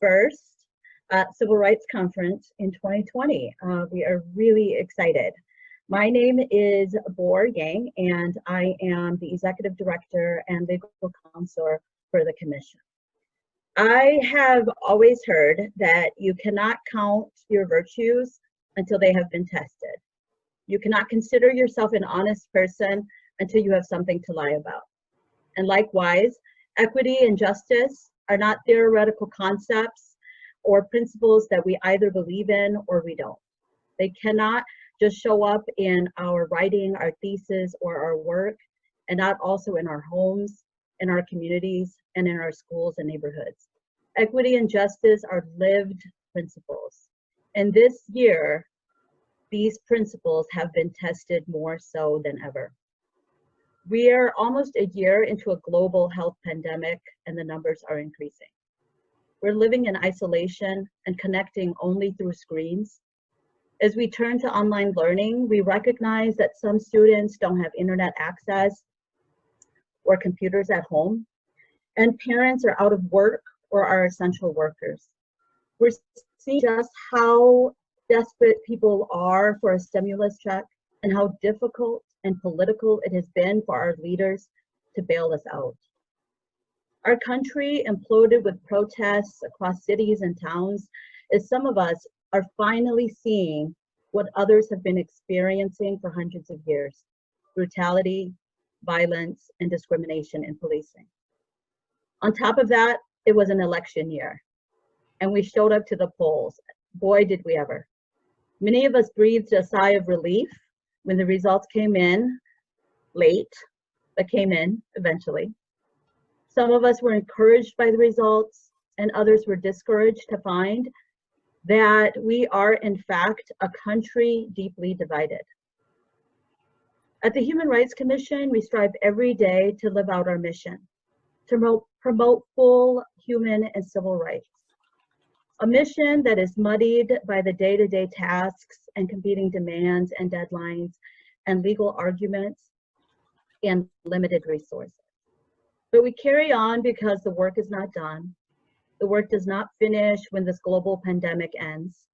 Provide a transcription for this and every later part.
first Civil Rights Conference in 2020. We are really excited. My name is Bor Yang, and I am the Executive Director and Legal Counselor for the Commission. I have always heard that you cannot count your virtues until they have been tested. You cannot consider yourself an honest person until you have something to lie about. And likewise, equity and justice are not theoretical concepts or principles that we either believe in or we don't. They cannot just show up in our writing, our thesis, or our work, and not also in our homes, in our communities, and in our schools and neighborhoods. Equity and justice are lived principles. And this year, these principles have been tested more so than ever. We are almost a year into a global health pandemic, and the numbers are increasing. We're living in isolation and connecting only through screens. As we turn to online learning, we recognize that some students don't have internet access or computers at home, and parents are out of work or are essential workers. We're seeing just how desperate people are for a stimulus check and how difficult and political it has been for our leaders to bail us out. Our country imploded with protests across cities and towns as some of us are finally seeing what others have been experiencing for hundreds of years: brutality, violence, and discrimination in policing. On top of that, it was an election year, and we showed up to the polls. Boy, did we ever. Many of us breathed a sigh of relief when the results came in late, but came in eventually. Some of us were encouraged by the results, and others were discouraged to find that we are, in fact, a country deeply divided. At the Human Rights Commission, we strive every day to live out our mission, to promote full human and civil rights. A mission that is muddied by the day-to-day tasks and competing demands and deadlines and legal arguments and limited resources. But we carry on because the work is not done. The work does not finish when this global pandemic ends.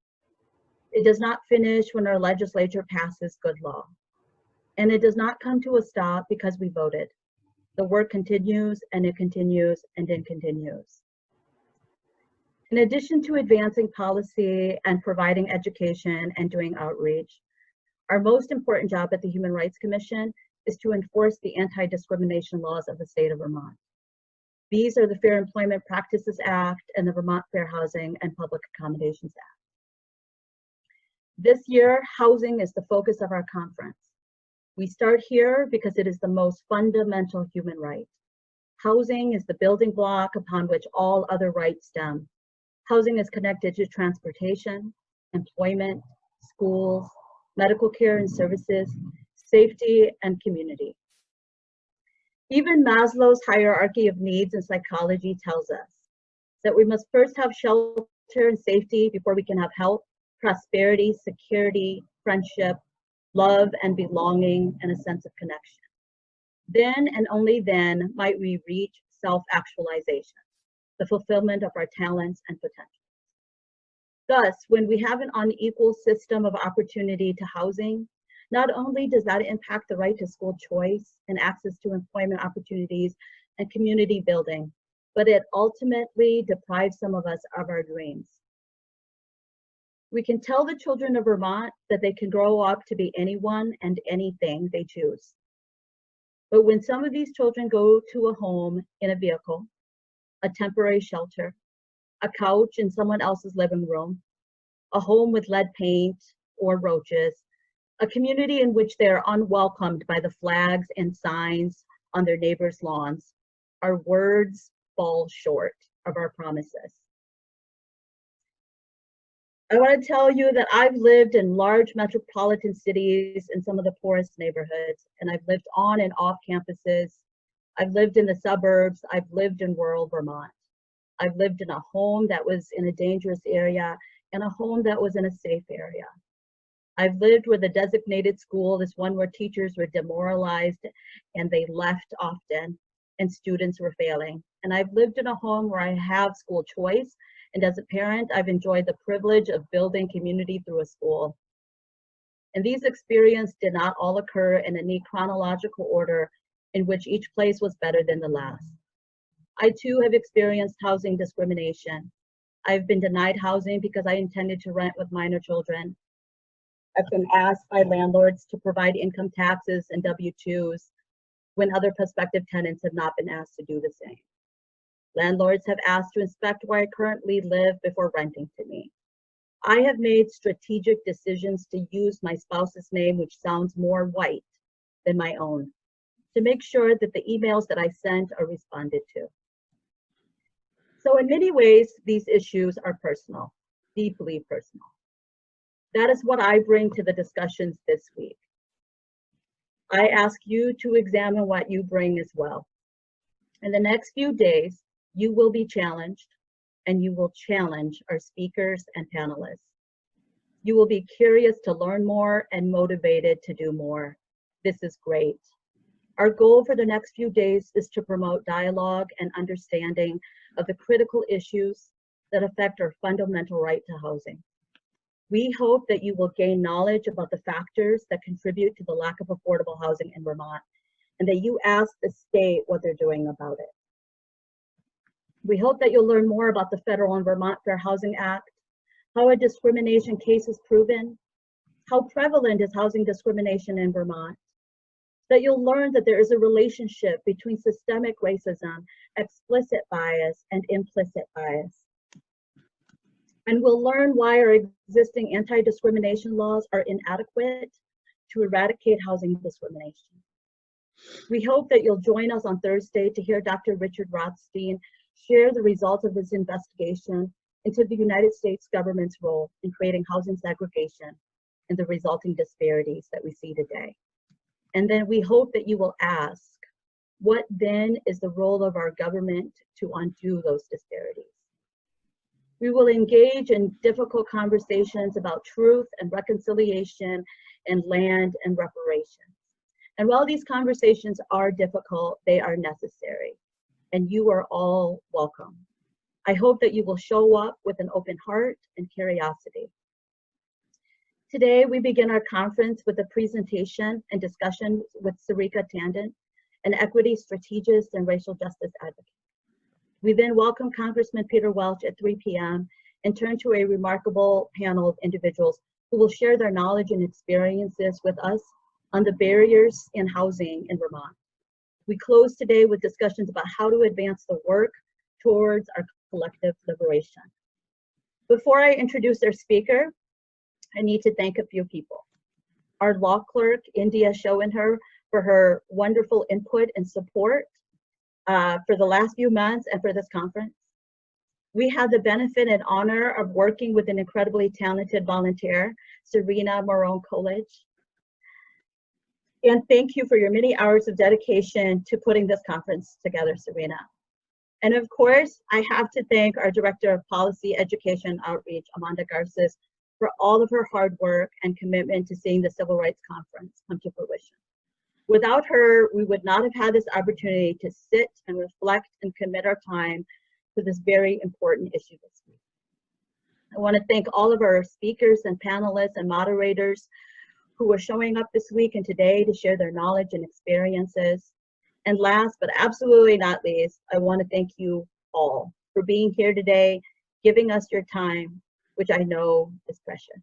It does not finish when our legislature passes good law. And it does not come to a stop because we voted. The work continues and it continues and it continues. In addition to advancing policy and providing education and doing outreach, our most important job at the Human Rights Commission is to enforce the anti-discrimination laws of the state of Vermont. These are the Fair Employment Practices Act and the Vermont Fair Housing and Public Accommodations Act. This year, housing is the focus of our conference. We start here because it is the most fundamental human right. Housing is the building block upon which all other rights stem. Housing is connected to transportation, employment, schools, medical care and services, safety, and community. Even Maslow's hierarchy of needs in psychology tells us that we must first have shelter and safety before we can have health, prosperity, security, friendship, love, and belonging, and a sense of connection. Then and only then might we reach self-actualization, the fulfillment of our talents and potentials. Thus, when we have an unequal system of opportunity to housing, not only does that impact the right to school choice and access to employment opportunities and community building, but it ultimately deprives some of us of our dreams. We can tell the children of Vermont that they can grow up to be anyone and anything they choose. But when some of these children go to a home in a vehicle, a temporary shelter, a couch in someone else's living room, a home with lead paint or roaches, a community in which they are unwelcomed by the flags and signs on their neighbors' lawns, our words fall short of our promises. I want to tell you that I've lived in large metropolitan cities in some of the poorest neighborhoods, and I've lived on and off campuses. I've lived in the suburbs. I've lived in rural Vermont. I've lived in a home that was in a dangerous area and a home that was in a safe area. I've lived with a designated school, this one where teachers were demoralized and they left often and students were failing. and I've lived in a home where I have school choice. And as a parent, I've enjoyed the privilege of building community through a school. And these experiences did not all occur in a neat chronological order in which each place was better than the last. I too have experienced housing discrimination. I've been denied housing because I intended to rent with minor children. I've been asked by landlords to provide income taxes and W-2s when other prospective tenants have not been asked to do the same. Landlords have asked to inspect where I currently live before renting to me. I have made strategic decisions to use my spouse's name, which sounds more white than my own, to make sure that the emails that I sent are responded to. So in many ways, these issues are personal, deeply personal. That is what I bring to the discussions this week. I ask you to examine what you bring as well. In the next few days, you will be challenged, and you will challenge our speakers and panelists. You will be curious to learn more and motivated to do more. This is great. Our goal for the next few days is to promote dialogue and understanding of the critical issues that affect our fundamental right to housing. We hope that you will gain knowledge about the factors that contribute to the lack of affordable housing in Vermont, and that you ask the state what they're doing about it. We hope that you'll learn more about the federal and Vermont Fair Housing Act, how a discrimination case is proven, how prevalent is housing discrimination in Vermont, that you'll learn that there is a relationship between systemic racism, explicit bias, and implicit bias. And we'll learn why our existing anti-discrimination laws are inadequate to eradicate housing discrimination. We hope that you'll join us on Thursday to hear Dr. Richard Rothstein share the results of his investigation into the United States government's role in creating housing segregation and the resulting disparities that we see today. And then we hope that you will ask, what then is the role of our government to undo those disparities? We will engage in difficult conversations about truth and reconciliation and land and reparations. And while these conversations are difficult, they are necessary, and you are all welcome. I hope that you will show up with an open heart and curiosity. Today, we begin our conference with a presentation and discussion with Sarika Tandon, an equity strategist and racial justice advocate. We then welcome Congressman Peter Welch at 3 p.m. and turn to a remarkable panel of individuals who will share their knowledge and experiences with us on the barriers in housing in Vermont. We close today with discussions about how to advance the work towards our collective liberation. Before I introduce our speaker, I need to thank a few people. Our law clerk, India Schoenher, for her wonderful input and support for the last few months and for this conference. We had the benefit and honor of working with an incredibly talented volunteer, Serena Marone-Coolidge. And thank you for your many hours of dedication to putting this conference together, Serena. And of course, I have to thank our Director of Policy, Education, Outreach, Amanda Garces, for all of her hard work and commitment to seeing the Civil Rights Conference come to fruition. Without her, we would not have had this opportunity to sit and reflect and commit our time to this very important issue this week. I want to thank all of our speakers and panelists and moderators who are showing up this week and today to share their knowledge and experiences. And last but absolutely not least, I want to thank you all for being here today, giving us your time, which I know is precious.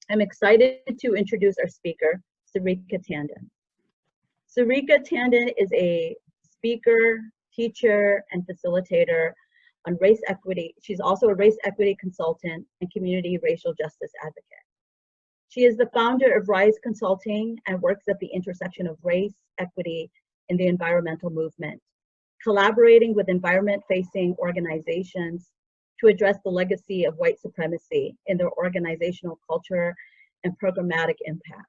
I'm excited to introduce our speaker, Sarika Tandon. Sarika Tandon is a speaker, teacher, and facilitator on race equity. She's also a race equity consultant and community racial justice advocate. She is the founder of Rise Consulting and works at the intersection of race, equity, and the environmental movement, collaborating with environment-facing organizations to address the legacy of white supremacy in their organizational culture and programmatic impact.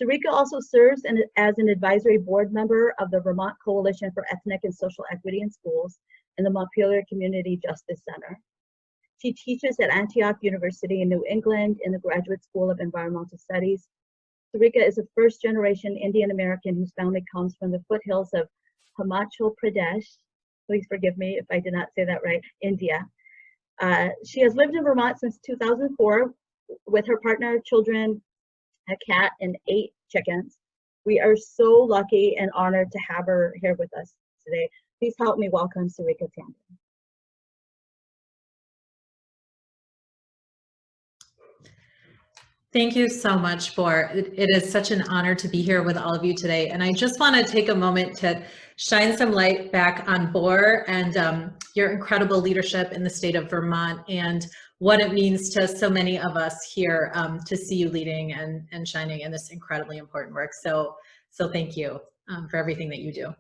Sarika also serves as an advisory board member of the Vermont Coalition for Ethnic and Social Equity in Schools in the Montpelier Community Justice Center. She teaches at Antioch University in New England in the Graduate School of Environmental Studies. Sarika is a first-generation Indian American whose family comes from the foothills of Himachal Pradesh. Please forgive me if I did not say that right, India. She has lived in Vermont since 2004 with her partner, children, a cat, and 8 chickens. We are so lucky and honored to have her here with us today. Please help me welcome Sarika Tandon. Thank you so much, Bor. It is such an honor to be here with all of you today. And I just want to take a moment to shine some light back on Bor and your incredible leadership in the state of Vermont and what it means to so many of us here to see you leading and shining in this incredibly important work. So thank you for everything that you do.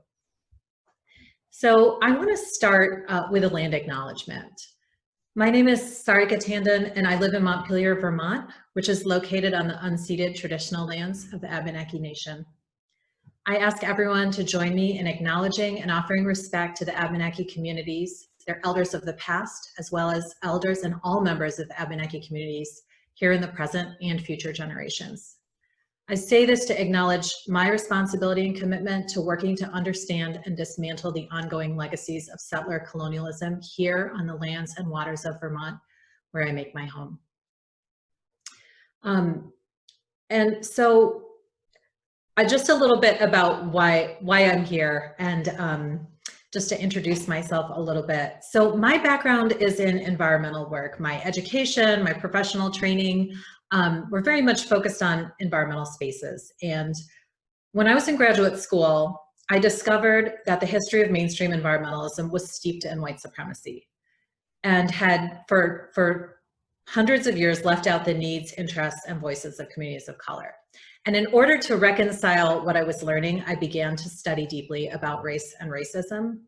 So I want to start with a land acknowledgement. My name is Sarika Tandon, and I live in Montpelier, Vermont, which is located on the unceded traditional lands of the Abenaki Nation. I ask everyone to join me in acknowledging and offering respect to the Abenaki communities, their elders of the past, as well as elders and all members of the Abenaki communities here in the present and future generations. I say this to acknowledge my responsibility and commitment to working to understand and dismantle the ongoing legacies of settler colonialism here on the lands and waters of Vermont, where I make my home. And so just a little bit about why I'm here and just to introduce myself a little bit. So my background is in environmental work. My education, my professional training, we're very much focused on environmental spaces. And when I was in graduate school, I discovered that the history of mainstream environmentalism was steeped in white supremacy and had for hundreds of years left out the needs, interests, and voices of communities of color. And in order to reconcile what I was learning, I began to study deeply about race and racism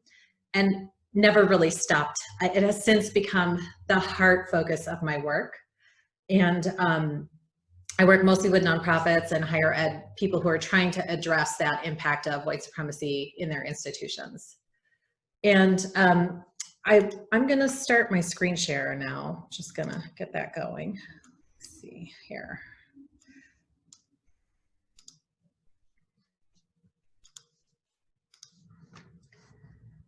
and never really stopped. It has since become the heart focus of my work. And I work mostly with nonprofits and higher ed people who are trying to address that impact of white supremacy in their institutions. And I'm gonna start my screen share now. Just gonna get that going. Let's see here.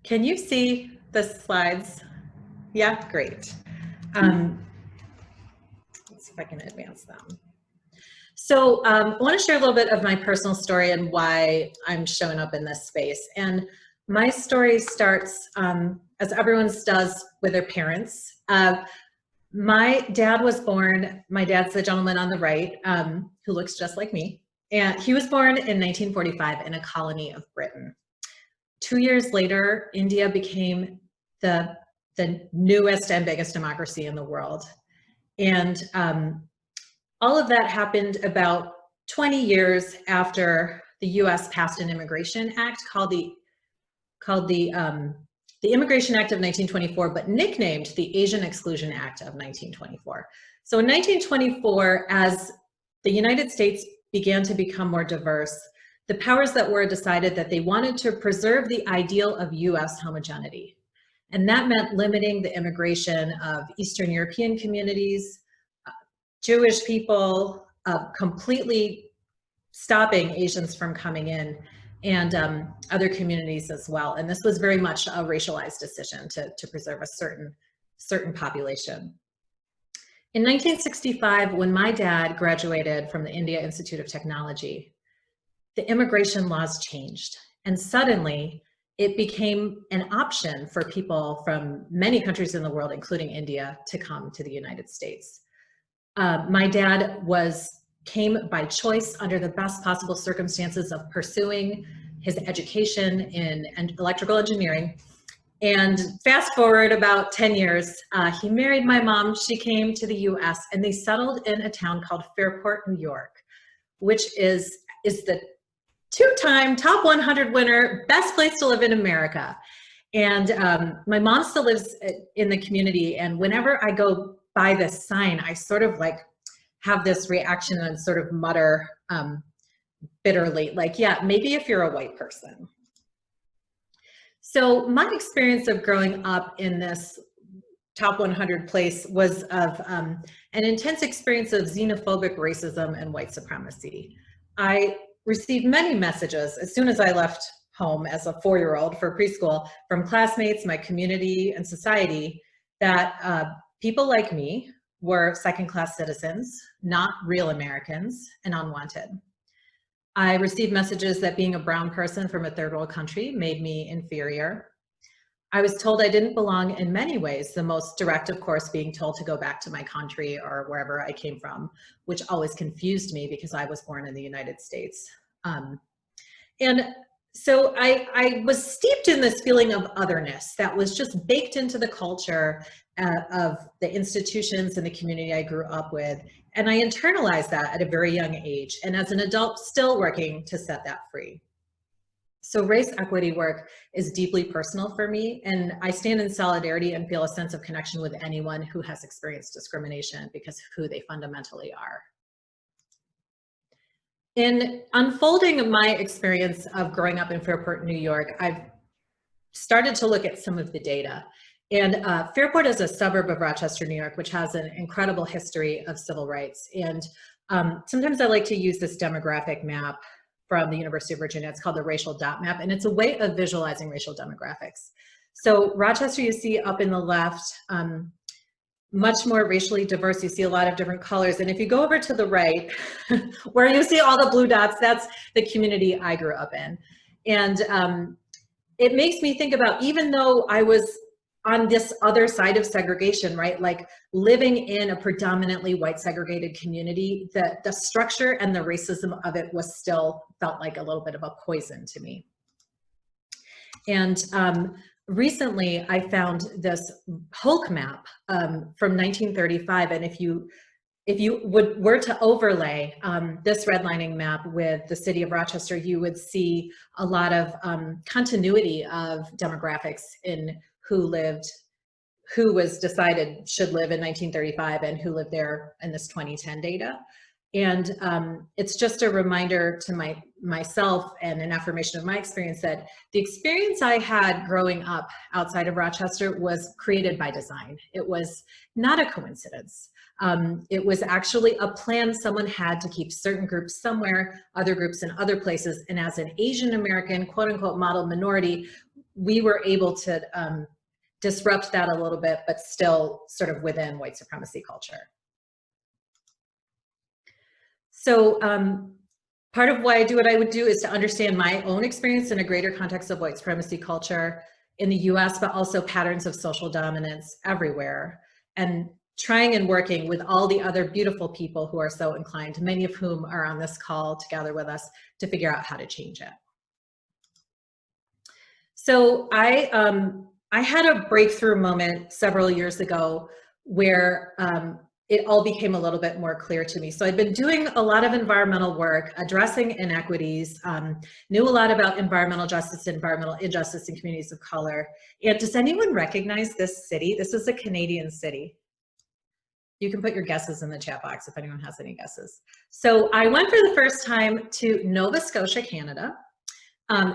Can you see the slides? Yeah, great. Let's see if I can advance them. So I want to share a little bit of my personal story and why I'm showing up in this space. And my story starts, as everyone's does, with their parents. My dad was born, my dad's the gentleman on the right, who looks just like me. And he was born in 1945 in a colony of Britain. 2 years later, India became the newest and biggest democracy in the world. And all of that happened about 20 years after the US passed an immigration act called the Immigration Act of 1924, but nicknamed the Asian Exclusion Act of 1924. So in 1924, as the United States began to become more diverse, the powers that were decided that they wanted to preserve the ideal of US homogeneity. And that meant limiting the immigration of Eastern European communities, Jewish people, completely stopping Asians from coming in, and other communities as well. And this was very much a racialized decision to preserve a certain population. In 1965, when my dad graduated from the India Institute of Technology, the immigration laws changed. And suddenly, it became an option for people from many countries in the world, including India, to come to the United States. My dad came by choice under the best possible circumstances of pursuing his education in electrical engineering. And fast forward about 10 years, he married my mom. She came to the US and they settled in a town called Fairport, New York, which is the two-time top 100 winner, best place to live in America. And my mom still lives in the community. And whenever I go by this sign, I sort of like have this reaction and sort of mutter bitterly, like, yeah, maybe if you're a white person. So my experience of growing up in this top 100 place was of an intense experience of xenophobic racism and white supremacy. I received many messages as soon as I left home as a 4-year-old for preschool from classmates, my community, and society that people like me were second-class citizens, not real Americans, and unwanted. I received messages that being a brown person from a third world country made me inferior. I was told I didn't belong in many ways, the most direct, of course, being told to go back to my country or wherever I came from, which always confused me because I was born in the United States. And so I was steeped in this feeling of otherness that was just baked into the culture of the institutions and the community I grew up with. And I internalized that at a very young age. And as an adult, still working to set that free. So race equity work is deeply personal for me, and I stand in solidarity and feel a sense of connection with anyone who has experienced discrimination because of who they fundamentally are. In unfolding my experience of growing up in Fairport, New York, I've started to look at some of the data. And Fairport is a suburb of Rochester, New York, which has an incredible history of civil rights. And sometimes I like to use this demographic map from the University of Virginia. It's called the racial dot map, and it's a way of visualizing racial demographics. So Rochester, you see up in the left, much more racially diverse. You see a lot of different colors. And if you go over to the right, where you see all the blue dots, that's the community I grew up in. And it makes me think about, even though I was on this other side of segregation, right? Like living in a predominantly white segregated community, the structure and the racism of it was still felt like a little bit of a poison to me. And recently I found this Hulk map from 1935. And if you were to overlay this redlining map with the city of Rochester, you would see a lot of continuity of demographics in who was decided should live in 1935 and who lived there in this 2010 data. And it's just a reminder to myself and an affirmation of my experience that the experience I had growing up outside of Rochester was created by design. It was not a coincidence. It was actually a plan someone had to keep certain groups somewhere, other groups in other places. And as an Asian American, quote unquote, model minority, we were able to disrupt that a little bit, but still sort of within white supremacy culture. So part of why I do what I would do is to understand my own experience in a greater context of white supremacy culture in the US, but also patterns of social dominance everywhere, and trying and working with all the other beautiful people who are so inclined, many of whom are on this call together with us, to figure out how to change it. So I had a breakthrough moment several years ago where it all became a little bit more clear to me. So I'd been doing a lot of environmental work, addressing inequities, knew a lot about environmental justice, environmental injustice in communities of color. And does anyone recognize this city? This is a Canadian city. You can put your guesses in the chat box if anyone has any guesses. So I went for the first time to Nova Scotia, Canada.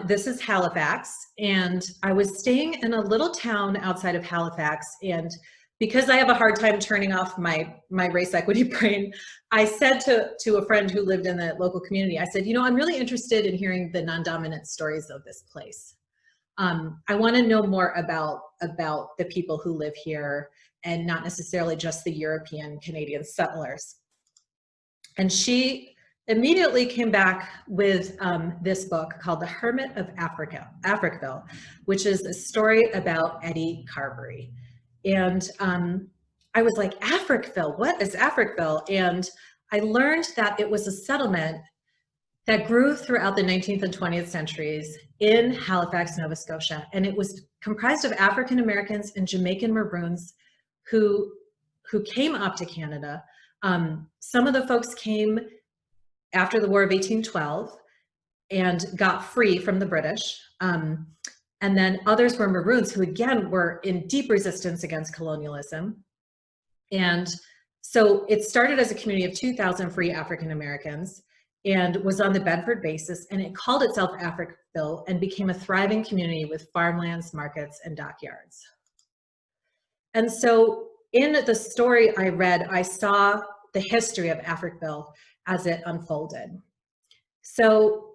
This is Halifax, and I was staying in a little town outside of Halifax, and because I have a hard time turning off my race equity brain, I said to a friend who lived in the local community, I said, you know, I'm really interested in hearing the non-dominant stories of this place. I want to know more about the people who live here and not necessarily just the European Canadian settlers. And she immediately came back with this book called The Hermit of Africville, which is a story about Eddie Carberry. And I was like, Africville, what is Africville? And I learned that it was a settlement that grew throughout the 19th and 20th centuries in Halifax, Nova Scotia. And it was comprised of African Americans and Jamaican Maroons who came up to Canada. Some of the folks came after the War of 1812 and got free from the British. And then others were Maroons who, again, were in deep resistance against colonialism. And so it started as a community of 2,000 free African Americans. and was on the Bedford basis, and it called itself Africville and became a thriving community with farmlands, markets, and dockyards. And so in the story I read, I saw the history of Africville as it unfolded. So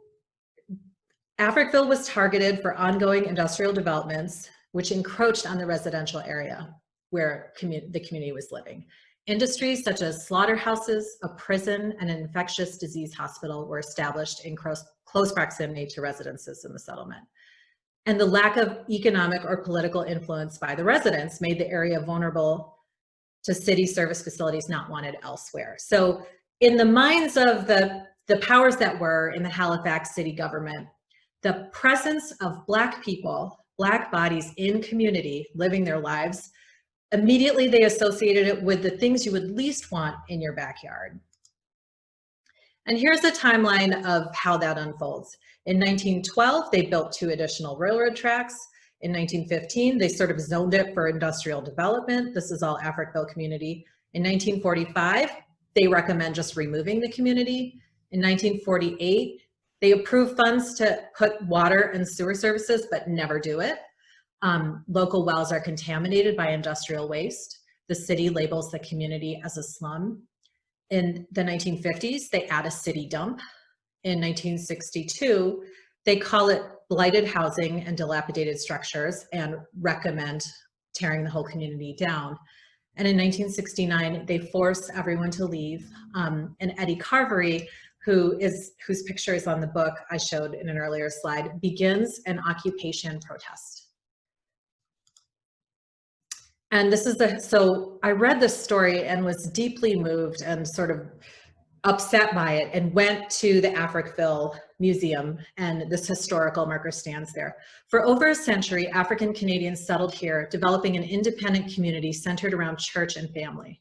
Africville was targeted for ongoing industrial developments, which encroached on the residential area where the community was living. Industries such as slaughterhouses, a prison, and an infectious disease hospital were established in close proximity to residences in the settlement. And the lack of economic or political influence by the residents made the area vulnerable to city service facilities not wanted elsewhere. So in the minds of the powers that were in the Halifax city government, the presence of Black people, Black bodies in community living their lives, immediately they associated it with the things you would least want in your backyard. And here's a timeline of how that unfolds. In 1912, they built 2 additional railroad tracks. In 1915, they sort of zoned it for industrial development. This is all Africville community. In 1945, they recommend just removing the community. In 1948, they approve funds to put water and sewer services, but never do it. Local wells are contaminated by industrial waste. The city labels the community as a slum. In the 1950s, they add a city dump. In 1962, they call it blighted housing and dilapidated structures and recommend tearing the whole community down. And in 1969, they force everyone to leave. And Eddie Carvery, whose picture is on the book I showed in an earlier slide, begins an occupation protest. And this is so I read this story and was deeply moved and sort of upset by it, and went to the Africville Museum, and this historical marker stands there. For over a century, African Canadians settled here, developing an independent community centered around church and family.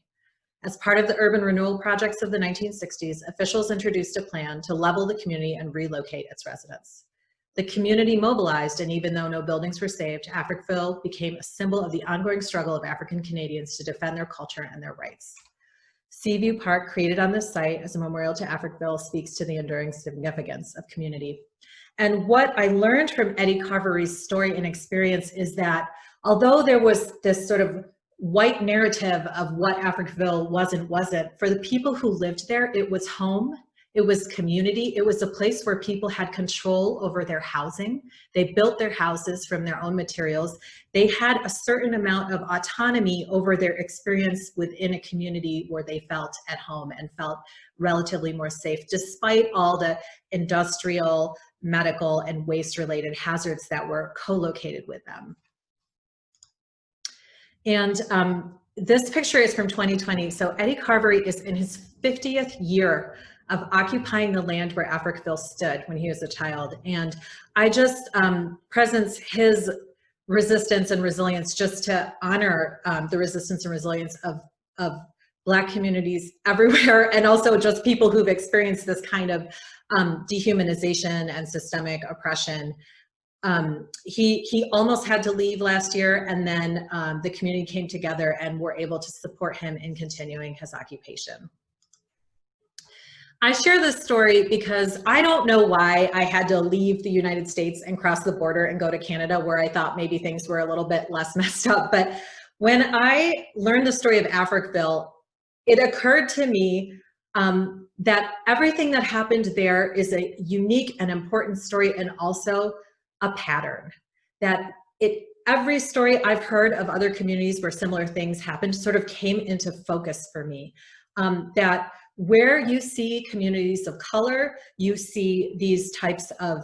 As part of the urban renewal projects of the 1960s, officials introduced a plan to level the community and relocate its residents. The community mobilized, and even though no buildings were saved, Africville became a symbol of the ongoing struggle of African Canadians to defend their culture and their rights. Seaview Park, created on this site as a memorial to Africville, speaks to the enduring significance of community. And what I learned from Eddie Carvery's story and experience is that although there was this sort of white narrative of what Africville was and wasn't, for the people who lived there, it was home. It was community. It was a place where people had control over their housing. They built their houses from their own materials. They had a certain amount of autonomy over their experience within a community where they felt at home and felt relatively more safe, despite all the industrial, medical, and waste-related hazards that were co-located with them. And this picture is from 2020. So Eddie Carvery is in his 50th year of occupying the land where Africville stood when he was a child. And I just presence his resistance and resilience just to honor the resistance and resilience of Black communities everywhere, and also just people who've experienced this kind of dehumanization and systemic oppression. He almost had to leave last year, and then the community came together and were able to support him in continuing his occupation. I share this story because I don't know why I had to leave the United States and cross the border and go to Canada, where I thought maybe things were a little bit less messed up. But when I learned the story of Africville, it occurred to me that everything that happened there is a unique and important story, and also a pattern. That every story I've heard of other communities where similar things happened sort of came into focus for me. That where you see communities of color, you see these types of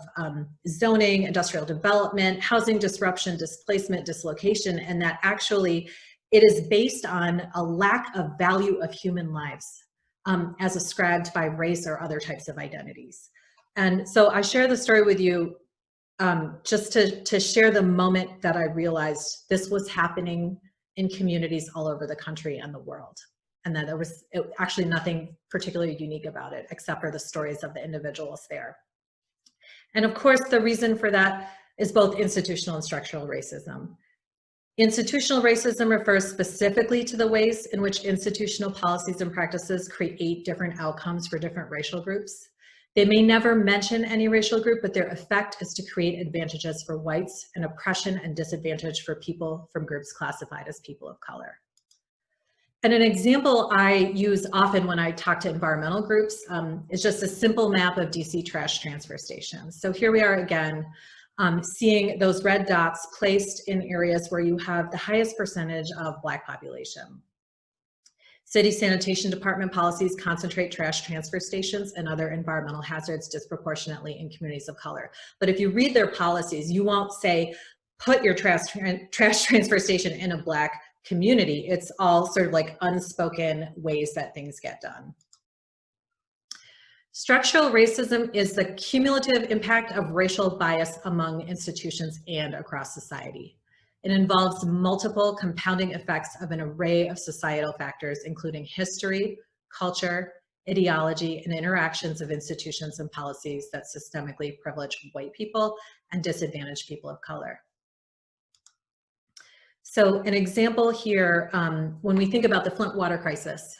zoning, industrial development, housing disruption, displacement, dislocation, and that actually it is based on a lack of value of human lives as ascribed by race or other types of identities. And so I share the story with you just to share the moment that I realized this was happening in communities all over the country and the world. And that there was actually nothing particularly unique about it, except for the stories of the individuals there. And of course, the reason for that is both institutional and structural racism. Institutional racism refers specifically to the ways in which institutional policies and practices create different outcomes for different racial groups. They may never mention any racial group, but their effect is to create advantages for whites and oppression and disadvantage for people from groups classified as people of color. And an example I use often when I talk to environmental groups is just a simple map of DC trash transfer stations. So here we are again, seeing those red dots placed in areas where you have the highest percentage of Black population. City sanitation department policies concentrate trash transfer stations and other environmental hazards disproportionately in communities of color. But if you read their policies, you won't say, put your trash transfer station in a Black community. It's all sort of like unspoken ways that things get done. Structural racism is the cumulative impact of racial bias among institutions and across society. It involves multiple compounding effects of an array of societal factors, including history, culture, ideology, and interactions of institutions and policies that systemically privilege white people and disadvantage people of color. So an example here, when we think about the Flint water crisis,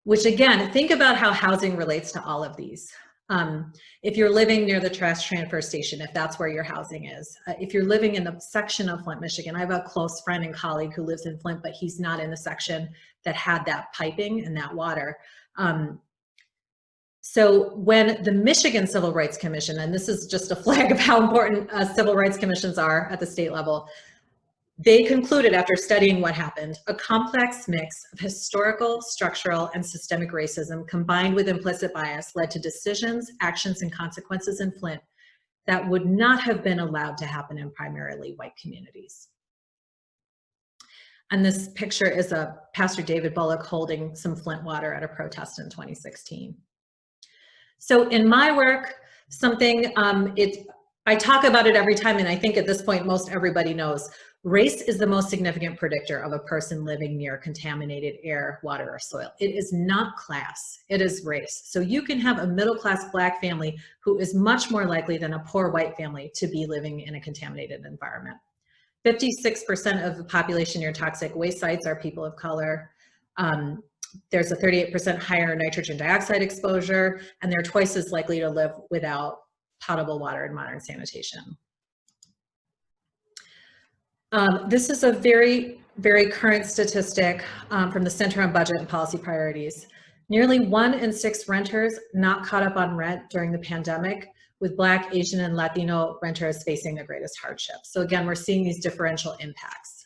which again, think about how housing relates to all of these. If you're living near the trash transfer station, if that's where your housing is, if you're living in the section of Flint, Michigan, I have a close friend and colleague who lives in Flint, but he's not in the section that had that piping and that water. So when the Michigan Civil Rights Commission, and this is just a flag of how important civil rights commissions are at the state level, they concluded after studying what happened, a complex mix of historical, structural, and systemic racism combined with implicit bias led to decisions, actions, and consequences in Flint that would not have been allowed to happen in primarily white communities. And this picture is a Pastor David Bullock holding some Flint water at a protest in 2016. So in my work, something, I talk about it every time, and I think at this point most everybody knows, race is the most significant predictor of a person living near contaminated air, water, or soil. It is not class, it is race. So you can have a middle-class Black family who is much more likely than a poor white family to be living in a contaminated environment. 56% of the population near toxic waste sites are people of color. There's a 38% higher nitrogen dioxide exposure, and they're twice as likely to live without potable water and modern sanitation. This is a very, very current statistic from the Center on Budget and Policy Priorities. Nearly 1 in 6 renters not caught up on rent during the pandemic, with Black, Asian, and Latino renters facing the greatest hardship. So again, we're seeing these differential impacts.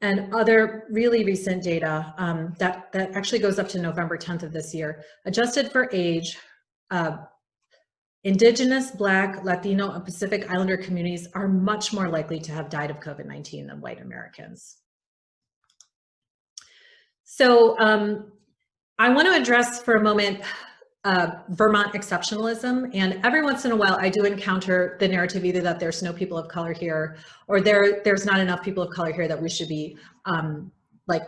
And other really recent data that actually goes up to November 10th of this year, adjusted for age, Indigenous, Black, Latino, and Pacific Islander communities are much more likely to have died of COVID-19 than white Americans. So I want to address for a moment Vermont exceptionalism, and every once in a while I do encounter the narrative either that there's no people of color here, or there's not enough people of color here that we should be like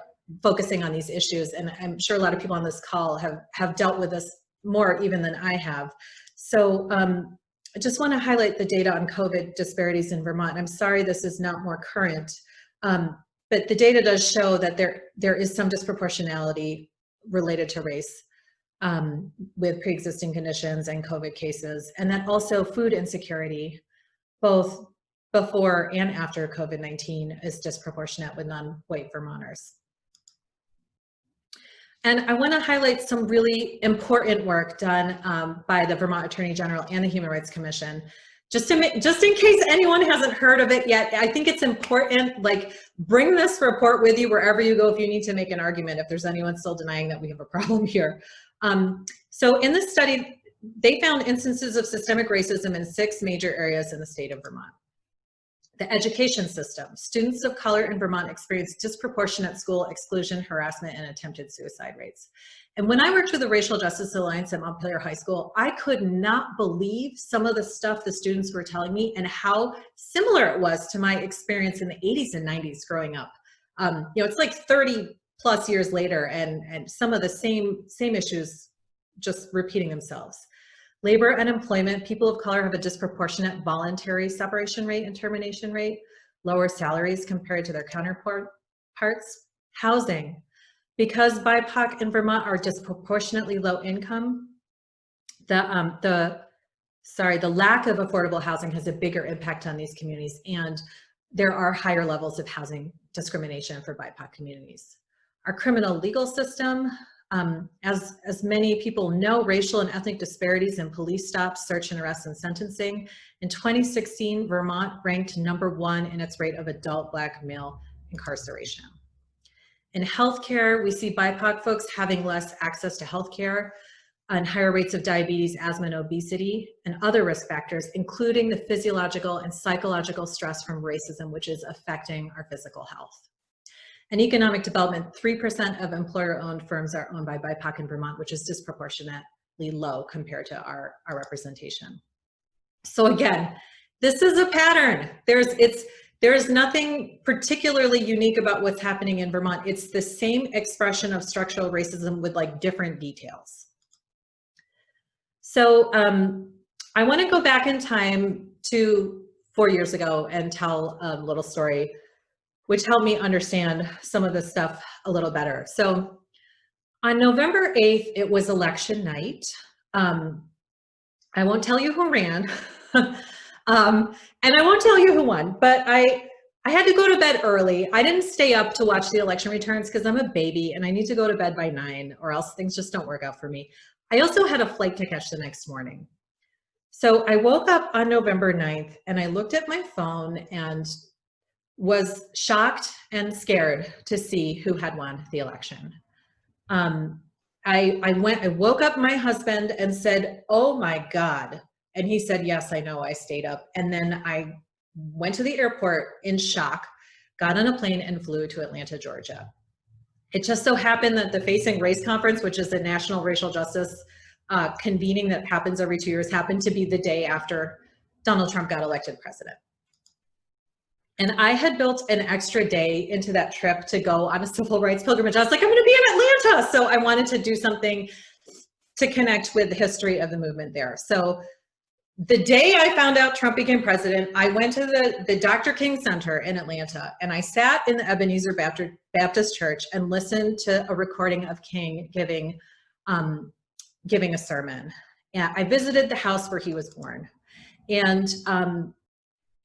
focusing on these issues. And I'm sure a lot of people on this call have dealt with this more even than I have. So I just want to highlight the data on COVID disparities in Vermont. I'm sorry this is not more current, but the data does show that there is some disproportionality related to race with pre-existing conditions and COVID cases, and that also food insecurity, both before and after COVID-19, is disproportionate with non-white Vermonters. And I want to highlight some really important work done by the Vermont Attorney General and the Human Rights Commission. Just in case anyone hasn't heard of it yet, I think it's important, like, bring this report with you wherever you go if you need to make an argument, if there's anyone still denying that we have a problem here. So in this study, they found instances of systemic racism in 6 major areas in the state of Vermont. The education system. Students of color in Vermont experience disproportionate school exclusion, harassment, and attempted suicide rates. And when I worked with the Racial Justice Alliance at Montpelier High School, I could not believe some of the stuff the students were telling me and how similar it was to my experience in the 80s and 90s growing up. You know, it's like 30 plus years later, and some of the same issues just repeating themselves. Labor and employment, people of color have a disproportionate voluntary separation rate and termination rate, lower salaries compared to their counterparts. Housing, because BIPOC in Vermont are disproportionately low income, the lack of affordable housing has a bigger impact on these communities, and there are higher levels of housing discrimination for BIPOC communities. Our criminal legal system, as many people know, racial and ethnic disparities in police stops, search and arrest, and sentencing. In 2016, Vermont ranked #1 in its rate of adult Black male incarceration. In healthcare, we see BIPOC folks having less access to healthcare and higher rates of diabetes, asthma, and obesity, and other risk factors, including the physiological and psychological stress from racism, which is affecting our physical health. And economic development, 3% of employer-owned firms are owned by BIPOC in Vermont, which is disproportionately low compared to our representation. So again, this is a pattern. There's nothing particularly unique about what's happening in Vermont. It's the same expression of structural racism with like different details. So I want to go back in time to 4 years ago and tell a little story which helped me understand some of this stuff a little better. So on November 8th, it was election night. I won't tell you who ran, and I won't tell you who won, but I had to go to bed early. I didn't stay up to watch the election returns because I'm a baby and I need to go to bed by 9 or else things just don't work out for me. I also had a flight to catch the next morning. So I woke up on November 9th and I looked at my phone and was shocked and scared to see who had won the election. I woke up my husband and said, "Oh my God." And he said, "Yes, I know, I stayed up." And then I went to the airport in shock, got on a plane and flew to Atlanta, Georgia. It just so happened that the Facing Race Conference, which is a national racial justice convening that happens every 2 years, happened to be the day after Donald Trump got elected president. And I had built an extra day into that trip to go on a civil rights pilgrimage. I was like, I'm going to be in Atlanta. So I wanted to do something to connect with the history of the movement there. So the day I found out Trump became president, I went to the Dr. King Center in Atlanta, and I sat in the Ebenezer Baptist Church and listened to a recording of King giving a sermon. And I visited the house where he was born. And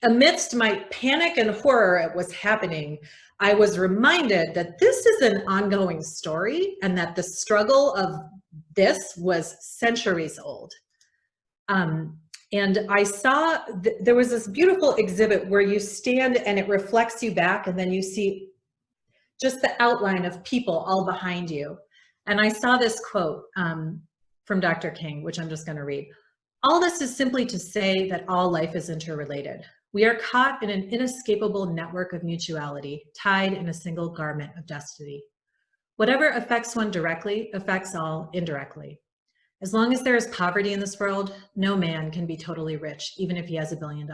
amidst my panic and horror at what's happening, I was reminded that this is an ongoing story and that the struggle of this was centuries old. And I saw, there was this beautiful exhibit where you stand and it reflects you back, and then you see just the outline of people all behind you. And I saw this quote from Dr. King, which I'm just going to read. "All this is simply to say that all life is interrelated. We are caught in an inescapable network of mutuality, tied in a single garment of destiny. Whatever affects one directly affects all indirectly. As long as there is poverty in this world, no man can be totally rich, even if he has $1 billion.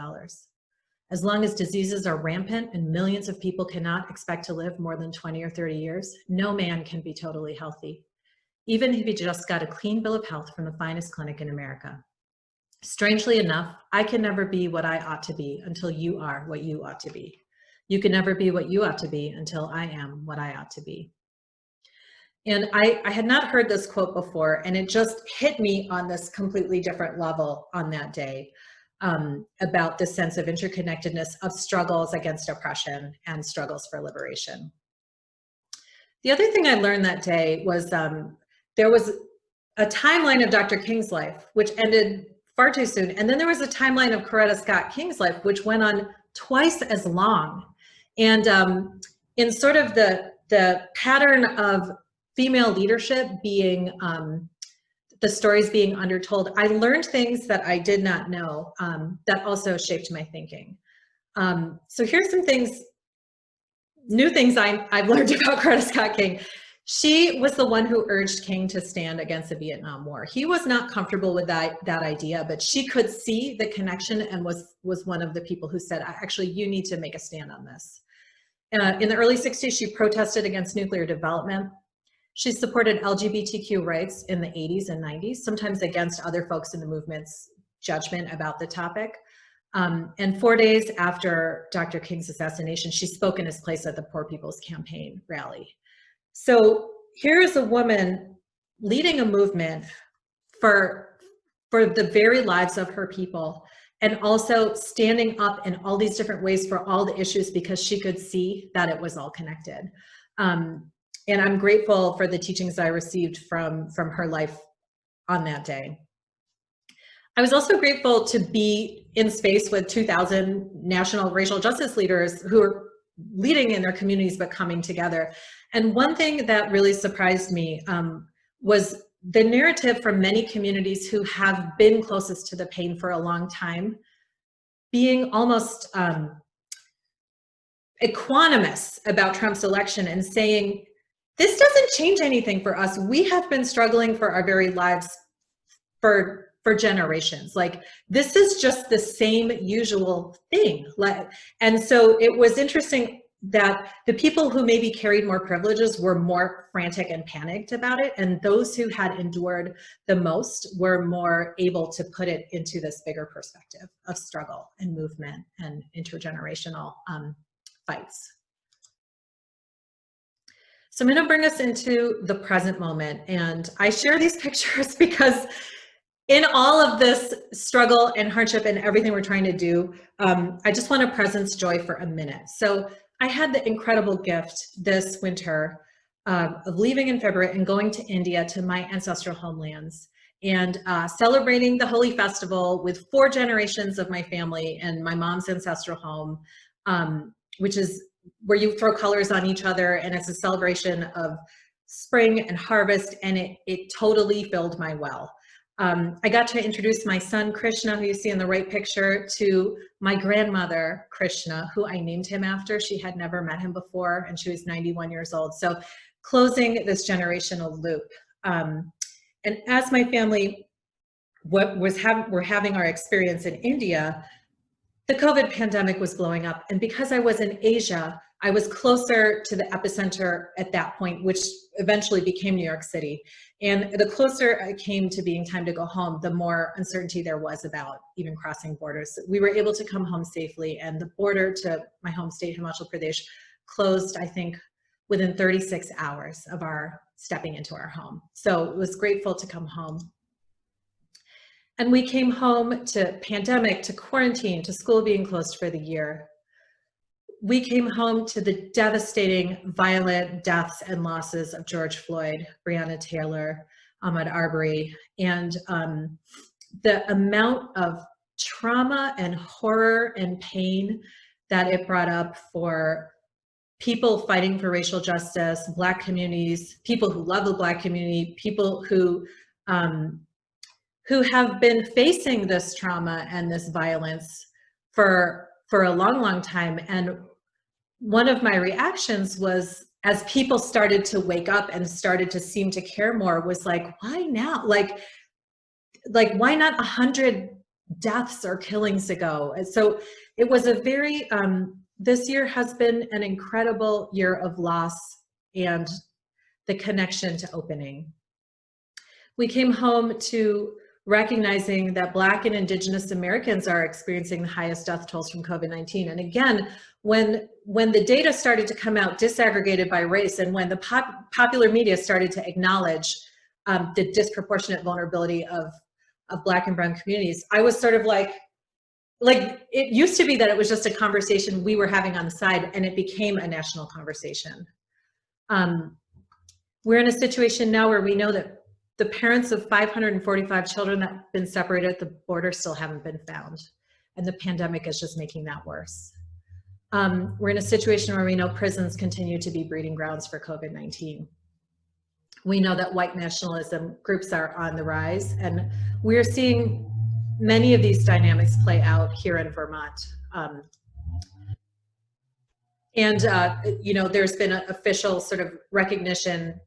As long as diseases are rampant and millions of people cannot expect to live more than 20 or 30 years, no man can be totally healthy, even if he just got a clean bill of health from the finest clinic in America. Strangely enough, I can never be what I ought to be until you are what you ought to be. You can never be what you ought to be until I am what I ought to be." And I had not heard this quote before, and it just hit me on this completely different level on that day about the sense of interconnectedness of struggles against oppression and struggles for liberation. The other thing I learned that day was there was a timeline of Dr. King's life, which ended far too soon. And then there was a timeline of Coretta Scott King's life, which went on twice as long. And in sort of the pattern of female leadership being, the stories being undertold, I learned things that I did not know that also shaped my thinking. So here's some things, new things I've learned about Coretta Scott King. She was the one who urged King to stand against the Vietnam War. He was not comfortable with that idea, but she could see the connection and was one of the people who said, actually, you need to make a stand on this. In the early 60s, she protested against nuclear development. She supported LGBTQ rights in the 80s and 90s, sometimes against other folks in the movement's judgment about the topic. And 4 days after Dr. King's assassination, she spoke in his place at the Poor People's Campaign rally. So here is a woman leading a movement for for the very lives of her people, and also standing up in all these different ways for all the issues because she could see that it was all connected. And I'm grateful for the teachings I received from her life on that day. I was also grateful to be in space with 2,000 national racial justice leaders who are leading in their communities but coming together. And one thing that really surprised me was the narrative from many communities who have been closest to the pain for a long time being almost equanimous about Trump's election and saying, this doesn't change anything for us. We have been struggling for our very lives for generations. Like, this is just the same usual thing. And so it was interesting that the people who maybe carried more privileges were more frantic and panicked about it, and those who had endured the most were more able to put it into this bigger perspective of struggle and movement and intergenerational fights. So I'm going to bring us into the present moment, and I share these pictures because in all of this struggle and hardship and everything we're trying to do, I just want to presence joy for a minute. So I had the incredible gift this winter of leaving in February and going to India, to my ancestral homelands, and celebrating the Holi festival with 4 generations of my family and my mom's ancestral home, which is where you throw colors on each other, and it's a celebration of spring and harvest, and it totally filled my well. I got to introduce my son, Krishna, who you see in the right picture, to my grandmother, Krishna, who I named him after. She had never met him before, and she was 91 years old. So closing this generational loop. And as my family were having our experience in India, the COVID pandemic was blowing up. And because I was in Asia, I was closer to the epicenter at that point, which eventually became New York City. And the closer I came to being time to go home, the more uncertainty there was about even crossing borders. We were able to come home safely, and the border to my home state, Himachal Pradesh, closed, I think, within 36 hours of our stepping into our home. So it was grateful to come home. And we came home to pandemic, to quarantine, to school being closed for the year. We came home to the devastating, violent deaths and losses of George Floyd, Breonna Taylor, Ahmaud Arbery, and the amount of trauma and horror and pain that it brought up for people fighting for racial justice, Black communities, people who love the Black community, people who have been facing this trauma and this violence for a long, long time. And one of my reactions was, as people started to wake up and started to seem to care more, was like, why now? Like why not 100 deaths or killings ago? And so it was a very, this year has been an incredible year of loss and the connection to opening. We came home to recognizing that Black and Indigenous Americans are experiencing the highest death tolls from COVID-19. And again, when the data started to come out disaggregated by race, and when the popular media started to acknowledge the disproportionate vulnerability of Black and brown communities, I was sort of like it used to be that it was just a conversation we were having on the side, and it became a national conversation. We're in a situation now where we know that the parents of 545 children that have been separated at the border still haven't been found. And the pandemic is just making that worse. We're in a situation where we know prisons continue to be breeding grounds for COVID-19. We know that white nationalism groups are on the rise, and we're seeing many of these dynamics play out here in Vermont. You know, there's been an official sort of recognition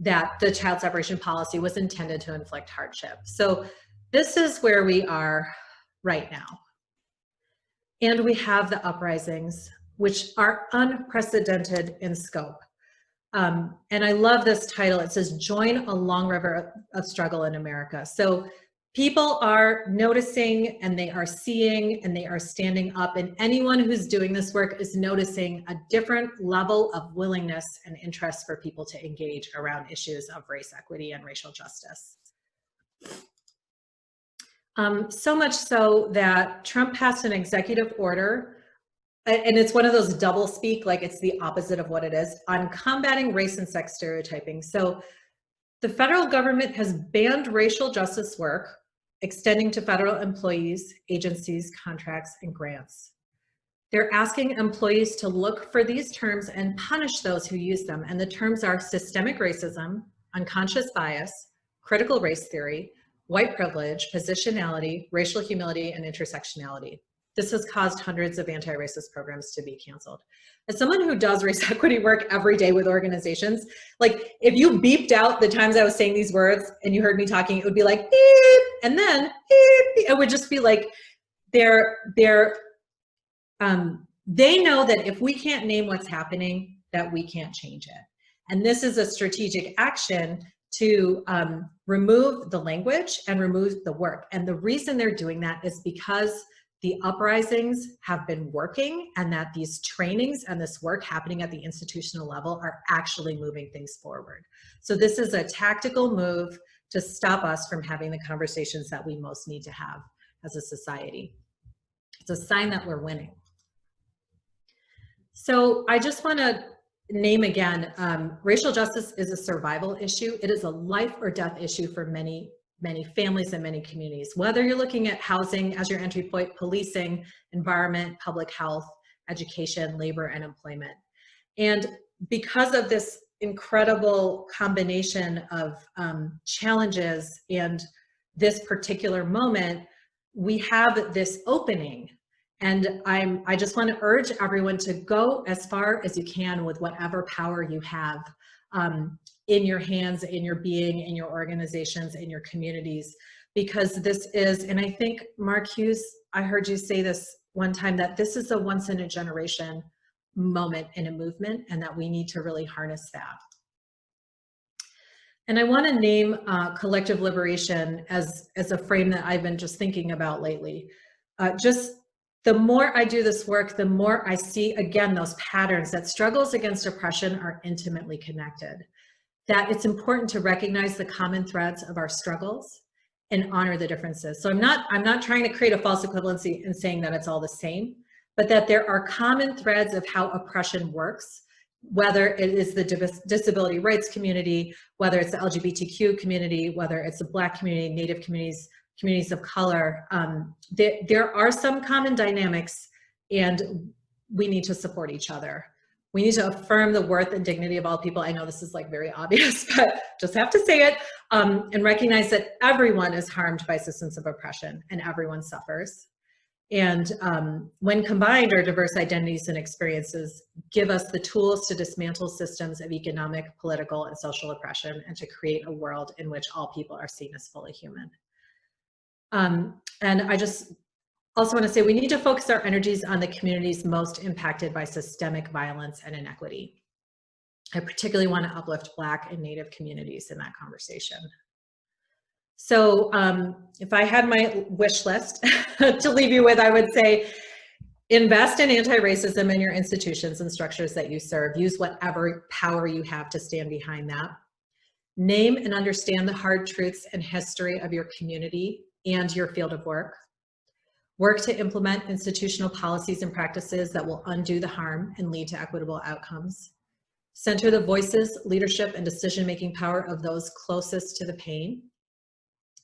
that the child separation policy was intended to inflict hardship. So this is where we are right now. And we have the uprisings, which are unprecedented in scope. And I love this title. It says, "Join a Long River of Struggle in America." So people are noticing, and they are seeing, and they are standing up, and anyone who's doing this work is noticing a different level of willingness and interest for people to engage around issues of race equity and racial justice. So much so that Trump passed an executive order, and it's one of those double speak, like it's the opposite of what it is, on combating race and sex stereotyping. So the federal government has banned racial justice work, extending to federal employees, agencies, contracts, and grants. They're asking employees to look for these terms and punish those who use them. And the terms are systemic racism, unconscious bias, critical race theory, white privilege, positionality, racial humility, and intersectionality. This has caused hundreds of anti-racist programs to be canceled. As someone who does race equity work every day with organizations, like if you beeped out the times I was saying these words and you heard me talking, it would be like beep, and then beep. It would just be like they know that if we can't name what's happening, that we can't change it. And this is a strategic action to remove the language and remove the work. And the reason they're doing that is because the uprisings have been working, and that these trainings and this work happening at the institutional level are actually moving things forward. So this is a tactical move to stop us from having the conversations that we most need to have as a society. It's a sign that we're winning. So I just want to name again, racial justice is a survival issue. It is a life or death issue for many families and many communities. Whether you're looking at housing as your entry point, policing, environment, public health, education, labor, and employment. And because of this incredible combination of challenges and this particular moment, we have this opening. And I just want to urge everyone to go as far as you can with whatever power you have in your hands, in your being, in your organizations, in your communities, because this is, and I think Mark Hughes, I heard you say this one time, that this is a once in a generation moment in a movement, and that we need to really harness that. And I want to name collective liberation as a frame that I've been just thinking about lately. Just the more I do this work, the more I see, again, those patterns that struggles against oppression are intimately connected. That it's important to recognize the common threads of our struggles and honor the differences. So I'm not trying to create a false equivalency in saying that it's all the same, but that there are common threads of how oppression works, whether it is the disability rights community, whether it's the LGBTQ community, whether it's the Black community, Native communities, communities of color. There are some common dynamics, and we need to support each other. We need to affirm the worth and dignity of all people. I know this is like very obvious, but just have to say it, and recognize that everyone is harmed by systems of oppression and everyone suffers. And when combined, our diverse identities and experiences give us the tools to dismantle systems of economic, political, and social oppression, and to create a world in which all people are seen as fully human. And I just also want to say we need to focus our energies on the communities most impacted by systemic violence and inequity. I particularly want to uplift Black and Native communities in that conversation. So if I had my wish list to leave you with, I would say invest in anti-racism in your institutions and structures that you serve. Use whatever power you have to stand behind that. Name and understand the hard truths and history of your community and your field of work. Work to implement institutional policies and practices that will undo the harm and lead to equitable outcomes. Center the voices, leadership, and decision-making power of those closest to the pain.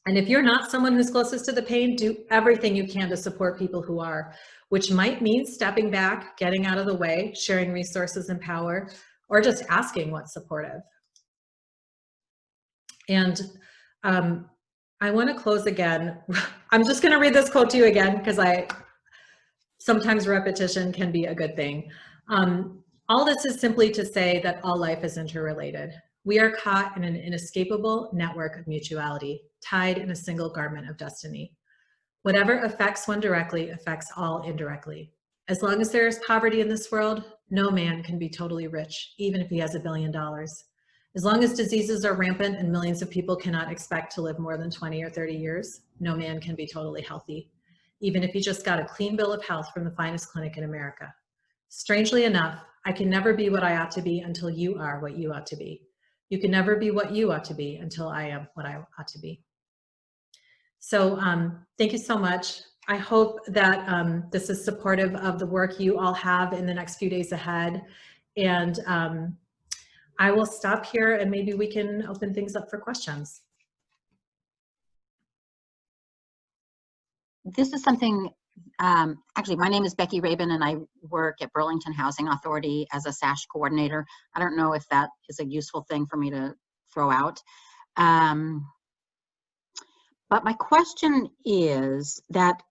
And if you're not someone who's closest to the pain, do everything you can to support people who are, which might mean stepping back, getting out of the way, sharing resources and power, or just asking what's supportive. And I want to close again. I'm just going to read this quote to you again, because sometimes repetition can be a good thing. All this is simply to say that all life is interrelated. We are caught in an inescapable network of mutuality, tied in a single garment of destiny. Whatever affects one directly affects all indirectly. As long as there is poverty in this world, no man can be totally rich, even if he has $1 billion. As long as diseases are rampant and millions of people cannot expect to live more than 20 or 30 years, no man can be totally healthy, even if he just got a clean bill of health from the finest clinic in America. Strangely enough, I can never be what I ought to be until you are what you ought to be. You can never be what you ought to be until I am what I ought to be. So thank you so much. I hope that this is supportive of the work you all have in the next few days ahead. And I will stop here and maybe we can open things up for questions. This is something, actually, my name is Becky Rabin and I work at Burlington Housing Authority as a SASH coordinator. I don't know if that is a useful thing for me to throw out. But my question is that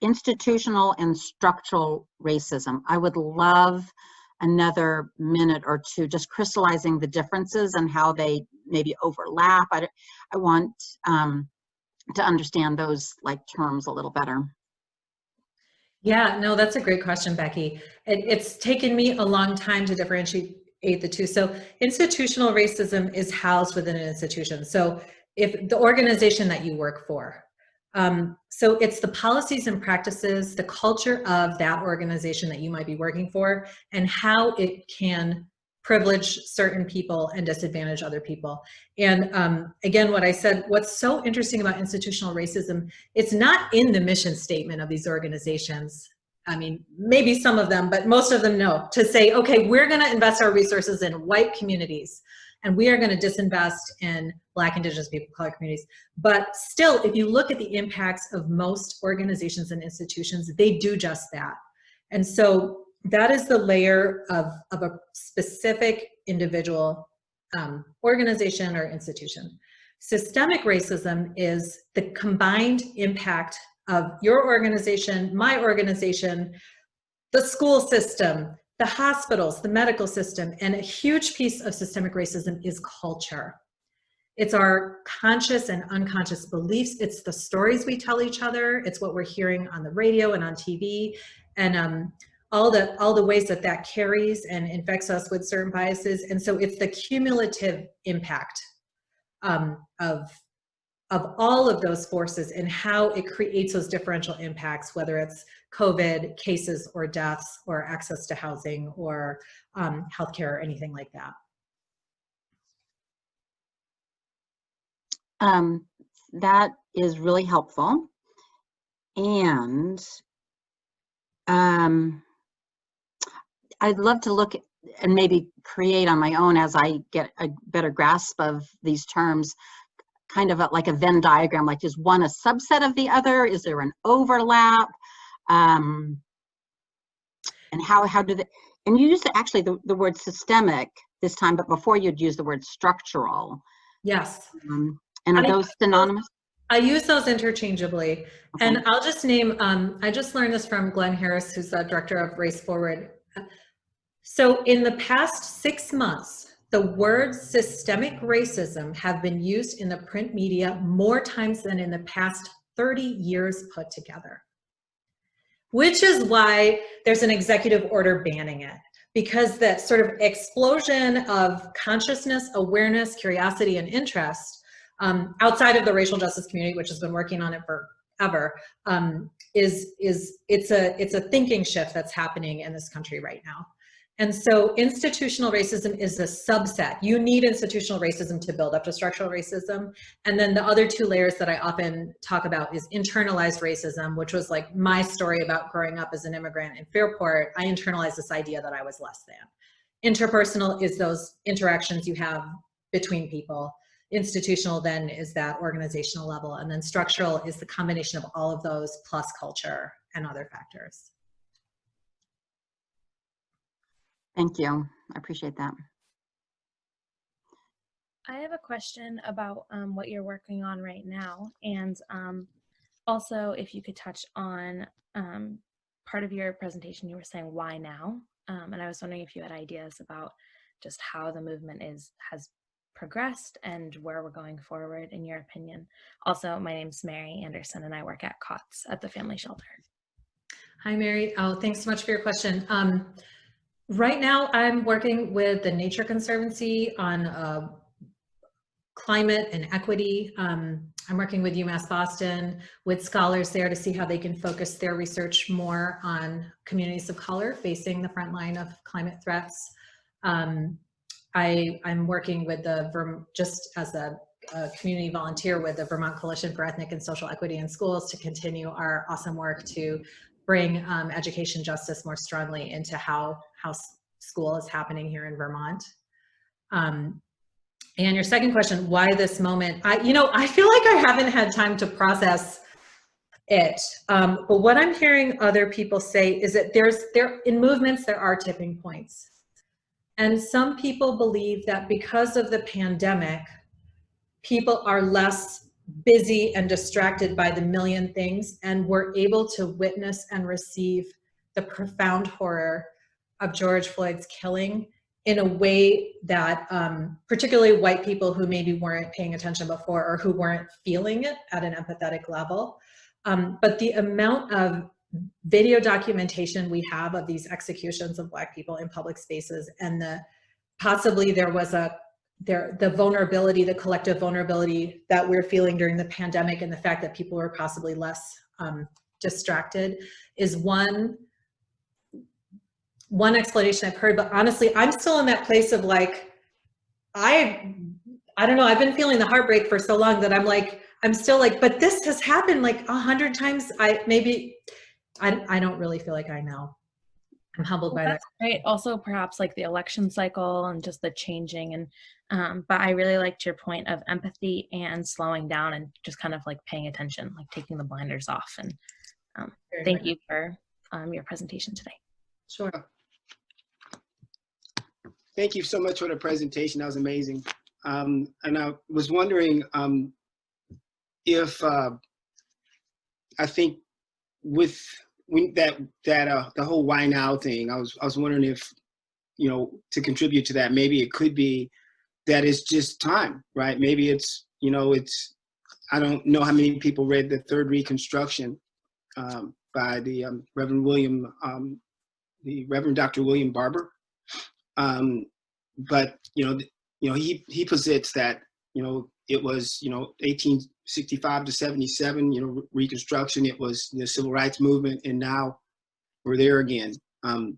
institutional and structural racism, I would love another minute or two just crystallizing the differences and how they maybe overlap. I want to understand those like terms a little better. Yeah, no, that's a great question, Becky. It's taken me a long time to differentiate the two. So institutional racism is housed within an institution. So if the organization that you work for, so it's the policies and practices, the culture of that organization that you might be working for, and how it can privilege certain people and disadvantage other people. And again, what I said, what's so interesting about institutional racism, it's not in the mission statement of these organizations. I mean, maybe some of them, but most of them know to say, okay, we're gonna invest our resources in white communities and we are gonna disinvest in Black, Indigenous people, color communities. But still, if you look at the impacts of most organizations and institutions, they do just that. And so that is the layer of a specific individual organization or institution. Systemic racism is the combined impact of your organization, my organization, the school system, the hospitals, the medical system, and a huge piece of systemic racism is culture. It's our conscious and unconscious beliefs. It's the stories we tell each other. It's what we're hearing on the radio and on TV, and all the ways that that carries and infects us with certain biases. And so it's the cumulative impact of all of those forces and how it creates those differential impacts, whether it's COVID cases or deaths or access to housing or healthcare or anything like that. That is really helpful. And I'd love to look and maybe create on my own as I get a better grasp of these terms, kind of like a Venn diagram, like is one a subset of the other? Is there an overlap? And how do they, and you used actually the word systemic this time, but before you'd use the word structural. Yes. And are those synonymous? I use those interchangeably. Okay. And I'll just name, I just learned this from Glenn Harris, who's the director of Race Forward. So in the past 6 months, the words systemic racism have been used in the print media more times than in the past 30 years put together. Which is why there's an executive order banning it. Because that sort of explosion of consciousness, awareness, curiosity, and interest outside of the racial justice community, which has been working on it forever, it's a thinking shift that's happening in this country right now. And so institutional racism is a subset. You need institutional racism to build up to structural racism. And then the other two layers that I often talk about is internalized racism, which was like my story about growing up as an immigrant in Fairport. I internalized this idea that I was less than. Interpersonal is those interactions you have between people. Institutional then is that organizational level. And then structural is the combination of all of those plus culture and other factors. Thank you. I appreciate that. I have a question about what you're working on right now, and also if you could touch on part of your presentation. You were saying why now, and I was wondering if you had ideas about just how the movement has progressed and where we're going forward in your opinion. Also, my name's Mary Anderson and I work at COTS at the Family Shelter. Hi, Mary. Oh, thanks so much for your question. Right now, I'm working with the Nature Conservancy on climate and equity. I'm working with UMass Boston with scholars there to see how they can focus their research more on communities of color facing the front line of climate threats. I'm working with just as a a community volunteer with the Vermont Coalition for Ethnic and Social Equity in Schools to continue our awesome work to bring education justice more strongly into how school is happening here in Vermont. And your second question, why this moment? I feel like I haven't had time to process it. But what I'm hearing other people say is that in movements, there are tipping points. And some people believe that because of the pandemic, people are less busy and distracted by the million things, and we're able to witness and receive the profound horror of George Floyd's killing in a way that particularly white people who maybe weren't paying attention before or who weren't feeling it at an empathetic level. But the amount of video documentation we have of these executions of Black people in public spaces, and possibly there was the vulnerability, the collective vulnerability that we're feeling during the pandemic, and the fact that people were possibly less distracted is one explanation I've heard. But honestly, I'm still in that place of like, I don't know, I've been feeling the heartbreak for so long that I'm still like, but this has happened like 100 times. I don't really feel like I know. I'm humbled by that. That's great. Also, perhaps like the election cycle and just the changing, and but I really liked your point of empathy and slowing down and just kind of like paying attention, like taking the blinders off. And thank you for your presentation today. Sure. Thank you so much for the presentation. That was amazing. And I was wondering if I think with the whole why now thing, I was wondering if, to contribute to that, maybe it could be that it's just time, right? Maybe it's, I don't know how many people read The Third Reconstruction by the Reverend Dr. William Barber. But he posits that, it was, 1865 to 77, Reconstruction, it was the Civil Rights Movement, and now we're there again. I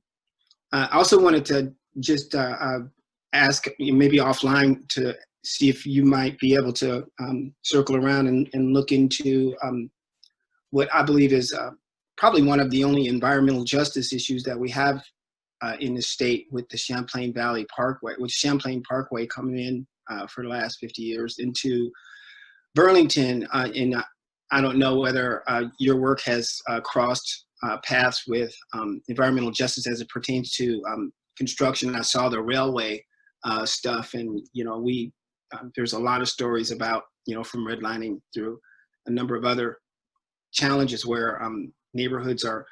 also wanted to just ask, maybe offline, to see if you might be able to circle around and look into what I believe is probably one of the only environmental justice issues that we have in the state, with the Champlain Valley Parkway, with Champlain Parkway coming in for the last 50 years into Burlington. And I don't know whether your work has crossed paths with environmental justice as it pertains to construction. I saw the railway stuff, and there's a lot of stories about, from redlining through a number of other challenges where neighborhoods are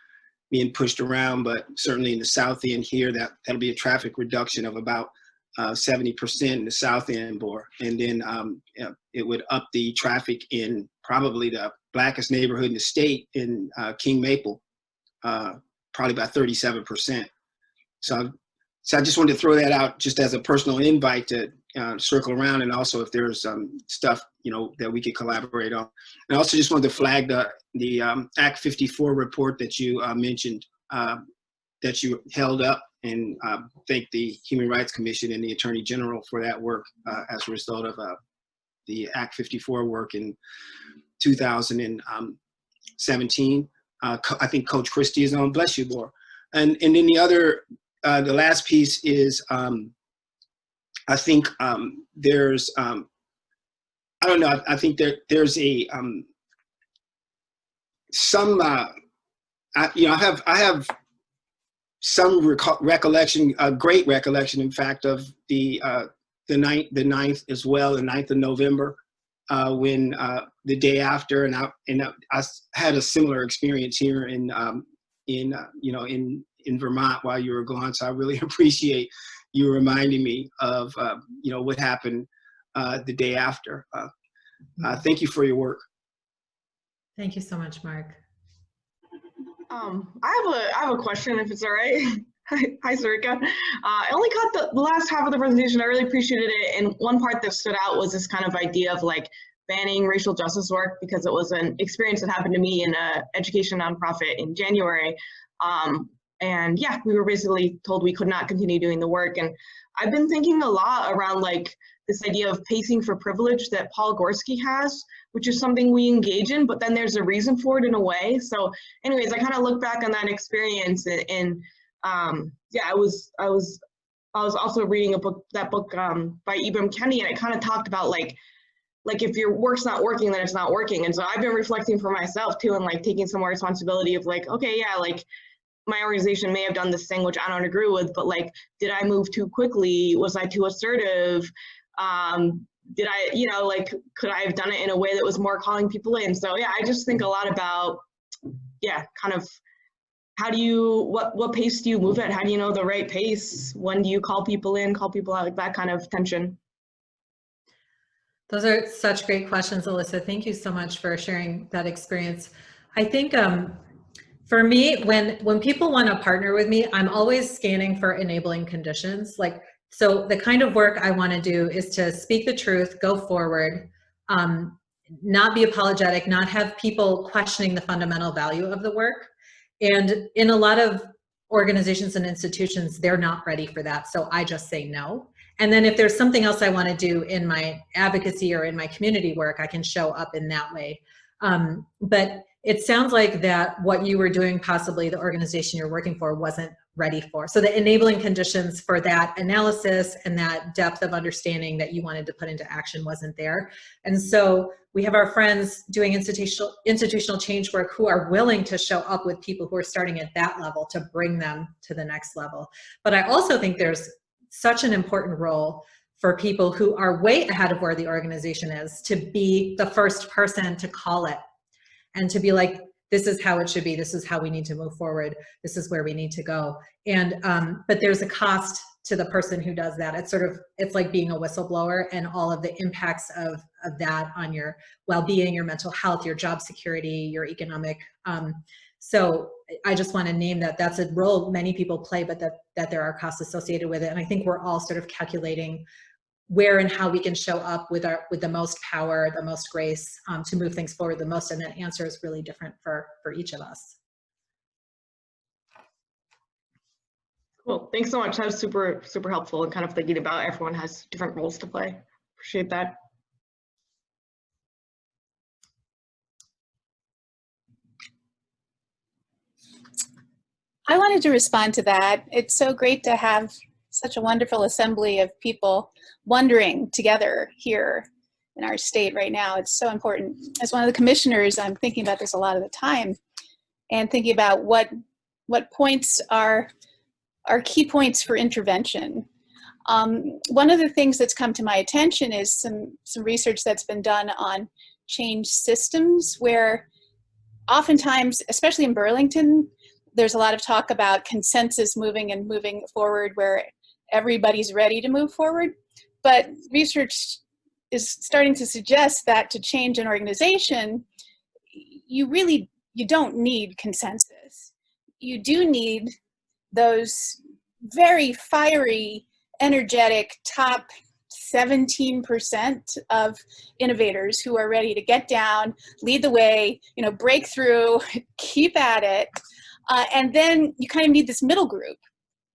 being pushed around. But certainly in the South End here, that'll be a traffic reduction of about 70% in the South End, Bor. And then it would up the traffic in probably the blackest neighborhood in the state, in King Maple, probably about 37%. So I just wanted to throw that out just as a personal invite to circle around, and also if there's stuff that we could collaborate on. And I also just wanted to flag the Act 54 report that you mentioned, that you held up, and thank the Human Rights Commission and the Attorney General for that work as a result of the Act 54 work in 2017. I think Coach Christie is on. Bless you, Bor. And then the last piece is, I think there's, I don't know, I think there's a, I have some recollection, a great recollection, in fact, of the 9th as well, the 9th of November, when the day after, and I had a similar experience here in Vermont while you were gone. So I really appreciate you reminding me of what happened the day after. Thank you for your work. Thank you so much, Mark. I have a question, if it's all right. Hi, Sarika. I only caught the last half of the presentation. I really appreciated it. And one part that stood out was this kind of idea of like banning racial justice work, because it was an experience that happened to me in an education nonprofit in January. And yeah, we were basically told we could not continue doing the work. And I've been thinking a lot around like this idea of pacing for privilege that Paul Gorski has, which is something we engage in, but then there's a reason for it in a way. So anyways, I kind of look back on that experience, and yeah, I was also reading that book by Ibram Kendi, and it kind of talked about like if your work's not working, then it's not working. And so I've been reflecting for myself too, and like taking some more responsibility of like, okay, yeah, like my organization may have done this thing which I don't agree with, but like, did I move too quickly? Was I too assertive? Did I, you know, like, could I have done it in a way that was more calling people in? So yeah, I just think a lot about, yeah, kind of how do you, what pace do you move at? How do you know the right pace? When do you call people in, call people out, like that kind of tension? Those are such great questions, Alyssa. Thank you so much for sharing that experience. I think for me, when people want to partner with me, I'm always scanning for enabling conditions. Like, so the kind of work I want to do is to speak the truth, go forward, not be apologetic, not have people questioning the fundamental value of the work. And in a lot of organizations and institutions, they're not ready for that. So I just say no. And then if there's something else I want to do in my advocacy or in my community work, I can show up in that way. But it sounds like that what you were doing, possibly the organization you're working for, wasn't ready for. So the enabling conditions for that analysis and that depth of understanding that you wanted to put into action wasn't there. And so we have our friends doing institutional change work who are willing to show up with people who are starting at that level to bring them to the next level. But I also think there's such an important role for people who are way ahead of where the organization is to be the first person to call it and to be like, this is how it should be, this is how we need to move forward, this is where we need to go. And but there's a cost to the person who does that. It's like being a whistleblower, and all of the impacts of that on your well-being, your mental health, your job security, your economic. So I just want to name that that's a role many people play, but that there are costs associated with it. And I think we're all sort of calculating where and how we can show up with the most power, the most grace, to move things forward the most. And that answer is really different for each of us. Cool, thanks so much. That was super, super helpful, and kind of thinking about everyone has different roles to play. Appreciate that. I wanted to respond to that. It's so great to have such a wonderful assembly of people wondering together here in our state right now. It's so important. As one of the commissioners, I'm thinking about this a lot of the time, and thinking about what points are key points for intervention. One of the things that's come to my attention is some research that's been done on change systems, where oftentimes, especially in Burlington, there's a lot of talk about consensus moving forward, where everybody's ready to move forward. But research is starting to suggest that to change an organization, you don't need consensus. You do need those very fiery, energetic top 17% of innovators who are ready to get down, lead the way, break through, keep at it. And then you kind of need this middle group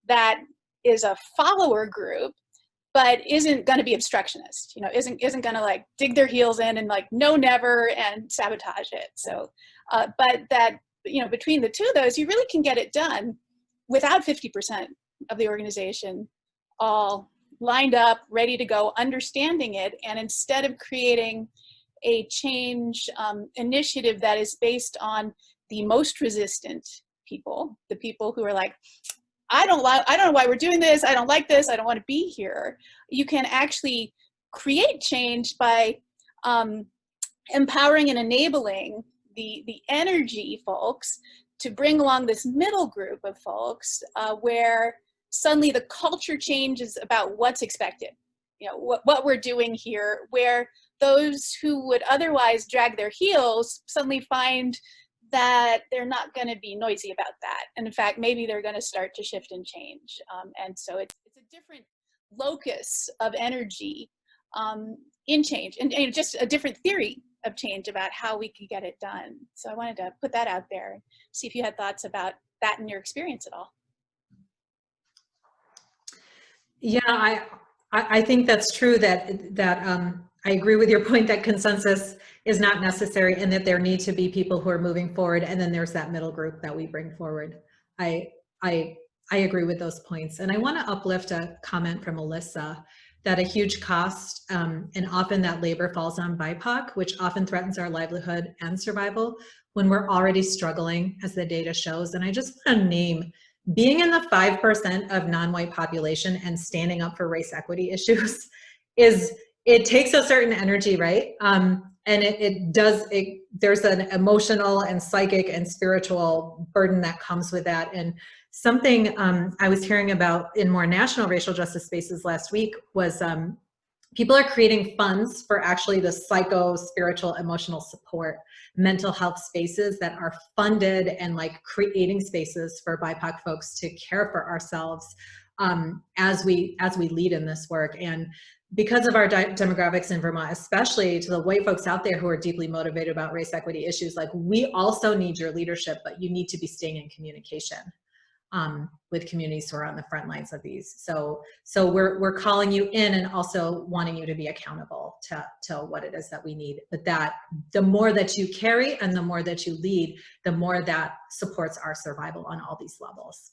that is a follower group, but isn't going to be obstructionist, isn't going to like dig their heels in and like, no, never, and sabotage it. So, but that, between the two of those, you really can get it done without 50% of the organization all lined up, ready to go, understanding it. And instead of creating a change initiative that is based on the most resistant people, the people who are like, I don't know why we're doing this, I don't like this, I don't want to be here. You can actually create change by empowering and enabling the energy folks to bring along this middle group of folks where suddenly the culture changes about what's expected, what we're doing here, where those who would otherwise drag their heels suddenly find that they're not going to be noisy about that. And in fact, maybe they're going to start to shift and change. And so it's a different locus of energy in change, and just a different theory of change about how we could get it done. So I wanted to put that out there and see if you had thoughts about that in your experience at all. Yeah, I think that's true that I agree with your point that consensus is not necessary and that there need to be people who are moving forward, and then there's that middle group that we bring forward. I agree with those points. And I want to uplift a comment from Alyssa that a huge cost and often that labor falls on BIPOC, which often threatens our livelihood and survival when we're already struggling, as the data shows. And I just want to name being in the 5% of non-white population and standing up for race equity issues it takes a certain energy, right? And there's an emotional and psychic and spiritual burden that comes with that. And something I was hearing about in more national racial justice spaces last week was people are creating funds for actually the psycho, spiritual, emotional support, mental health spaces that are funded and like creating spaces for BIPOC folks to care for ourselves as we lead in this work. And because of our demographics in Vermont, especially to the white folks out there who are deeply motivated about race equity issues, like we also need your leadership, but you need to be staying in communication with communities who are on the front lines of these. So we're calling you in and also wanting you to be accountable to what it is that we need. But that the more that you carry and the more that you lead, the more that supports our survival on all these levels.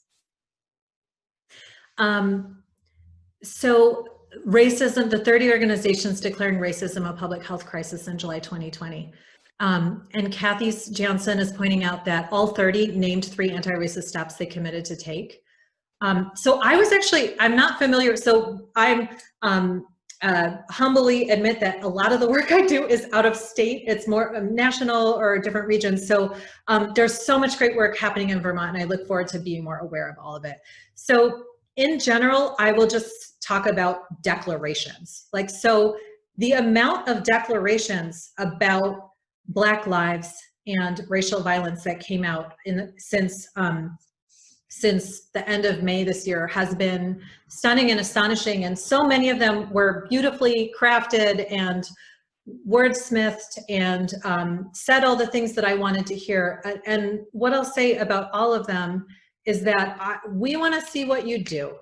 So racism, the 30 organizations declaring racism a public health crisis in July 2020. And Kathy Jansen is pointing out that all 30 named 3 anti-racist steps they committed to take. So I'm not familiar. So I'm humbly admit that a lot of the work I do is out of state. It's more national or different regions. So there's so much great work happening in Vermont, and I look forward to being more aware of all of it. So in general, I will just talk about declarations. Like, so the amount of declarations about Black lives and racial violence that came out since the end of May this year has been stunning and astonishing. And so many of them were beautifully crafted and wordsmithed and said all the things that I wanted to hear. And what I'll say about all of them is that we want to see what you do.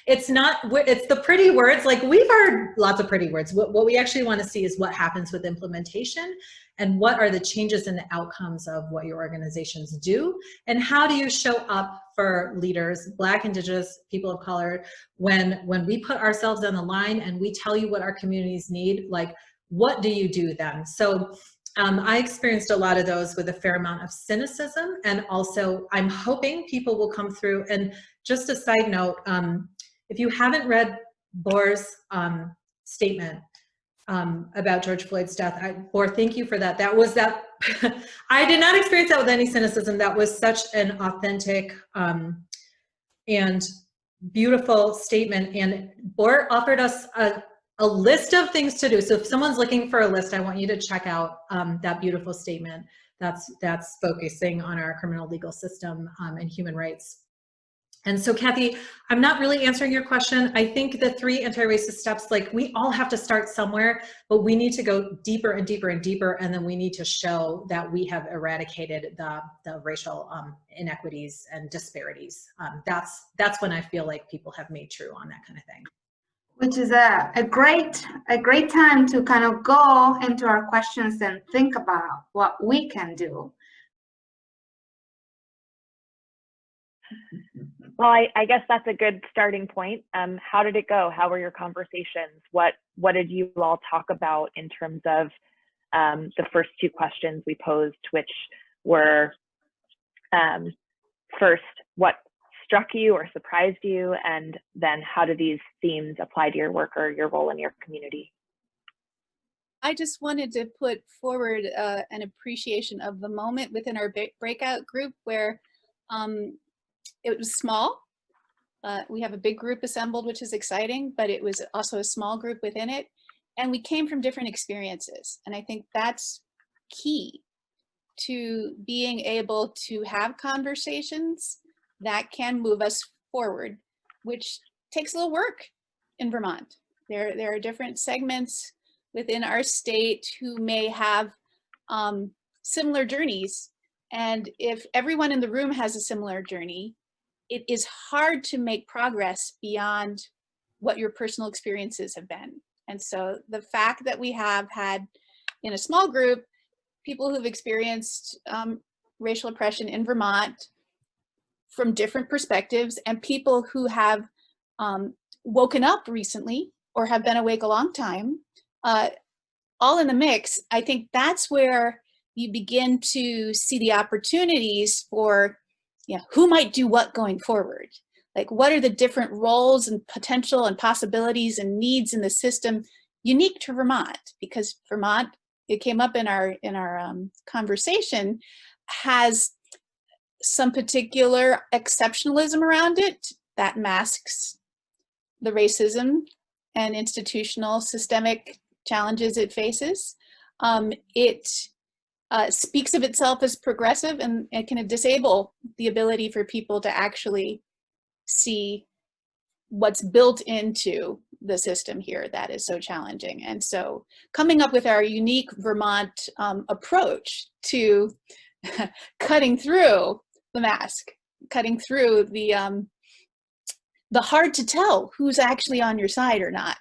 It's the pretty words. Like, we've heard lots of pretty words. What we actually want to see is what happens with implementation, and what are the changes in the outcomes of what your organizations do, and how do you show up for leaders, Black, Indigenous, people of color, when we put ourselves on the line and we tell you what our communities need, like, what do you do then? So I experienced a lot of those with a fair amount of cynicism, and also I'm hoping people will come through. And just a side note, if you haven't read Bor's statement about George Floyd's death, Bor, thank you for that. I did not experience that with any cynicism. That was such an authentic and beautiful statement. And Bor offered us a list of things to do. So if someone's looking for a list, I want you to check out that beautiful statement that's focusing on our criminal legal system and human rights. And so, Kathy, I'm not really answering your question. I think the 3 anti-racist steps, like, we all have to start somewhere, but we need to go deeper and deeper and deeper, and then we need to show that we have eradicated the racial inequities and disparities. That's when I feel like people have made true on that kind of thing. Which is a great time to kind of go into our questions and think about what we can do. Well, I guess that's a good starting point. How did it go? How were your conversations? What did you all talk about in terms of the first 2 questions we posed, which were first, what struck you or surprised you, and then how do these themes apply to your work or your role in your community? I just wanted to put forward an appreciation of the moment within our breakout group where it was small. We have a big group assembled, which is exciting, but it was also a small group within it. And we came from different experiences. And I think that's key to being able to have conversations that can move us forward, which takes a little work in Vermont. There are different segments within our state who may have similar journeys. And if everyone in the room has a similar journey, it is hard to make progress beyond what your personal experiences have been. And so the fact that we have had in a small group people who've experienced racial oppression in Vermont from different perspectives, and people who have woken up recently or have been awake a long time, all in the mix, I think that's where you begin to see the opportunities for, who might do what going forward. Like, what are the different roles and potential and possibilities and needs in the system unique to Vermont? Because Vermont, it came up in our conversation, has some particular exceptionalism around it that masks the racism and institutional systemic challenges it faces. It speaks of itself as progressive, and it can disable the ability for people to actually see what's built into the system here that is so challenging. And so coming up with our unique Vermont approach to cutting through the mask, cutting through the hard to tell who's actually on your side or not,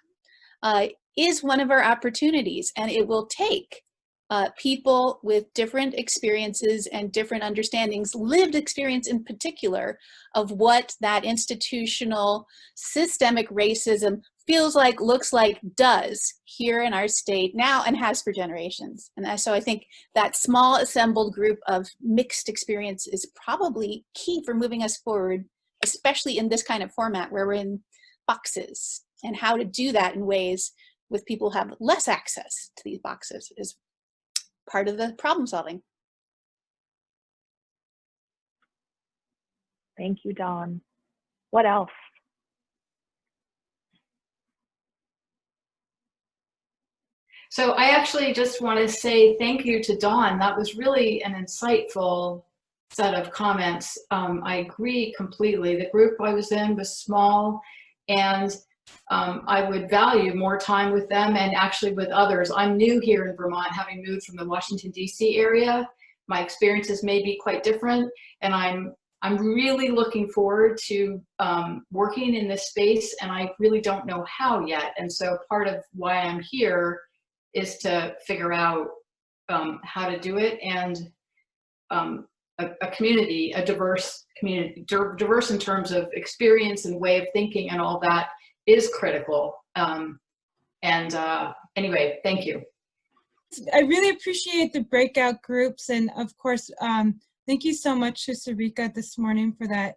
is one of our opportunities. And it will take people with different experiences and different understandings, lived experience in particular, of what that institutional systemic racism feels like, looks like, does here in our state now, and has for generations. And so I think that small assembled group of mixed experience is probably key for moving us forward, especially in this kind of format where we're in boxes, and how to do that in ways with people who have less access to these boxes is part of the problem solving. Thank you, Dawn. What else? So I actually just want to say thank you to Dawn. That was really an insightful set of comments. I agree completely. The group I was in was small, and I would value more time with them and actually with others. I'm new here in Vermont, having moved from the Washington, D.C. area. My experiences may be quite different, and I'm really looking forward to working in this space, and I really don't know how yet. And so part of why I'm here is to figure out how to do it, and a community, a diverse community, diverse in terms of experience and way of thinking and all that, is critical. Anyway, thank you. I really appreciate the breakout groups, and of course, thank you so much to Sarika this morning for that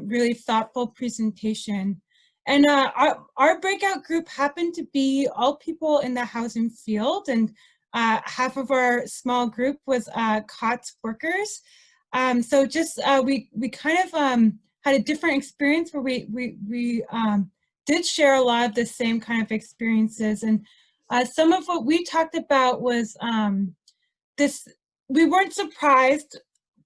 really thoughtful presentation. And our breakout group happened to be all people in the housing field, and half of our small group was COTS workers. So just we kind of had a different experience where we did share a lot of the same kind of experiences. And some of what we talked about was this. We weren't surprised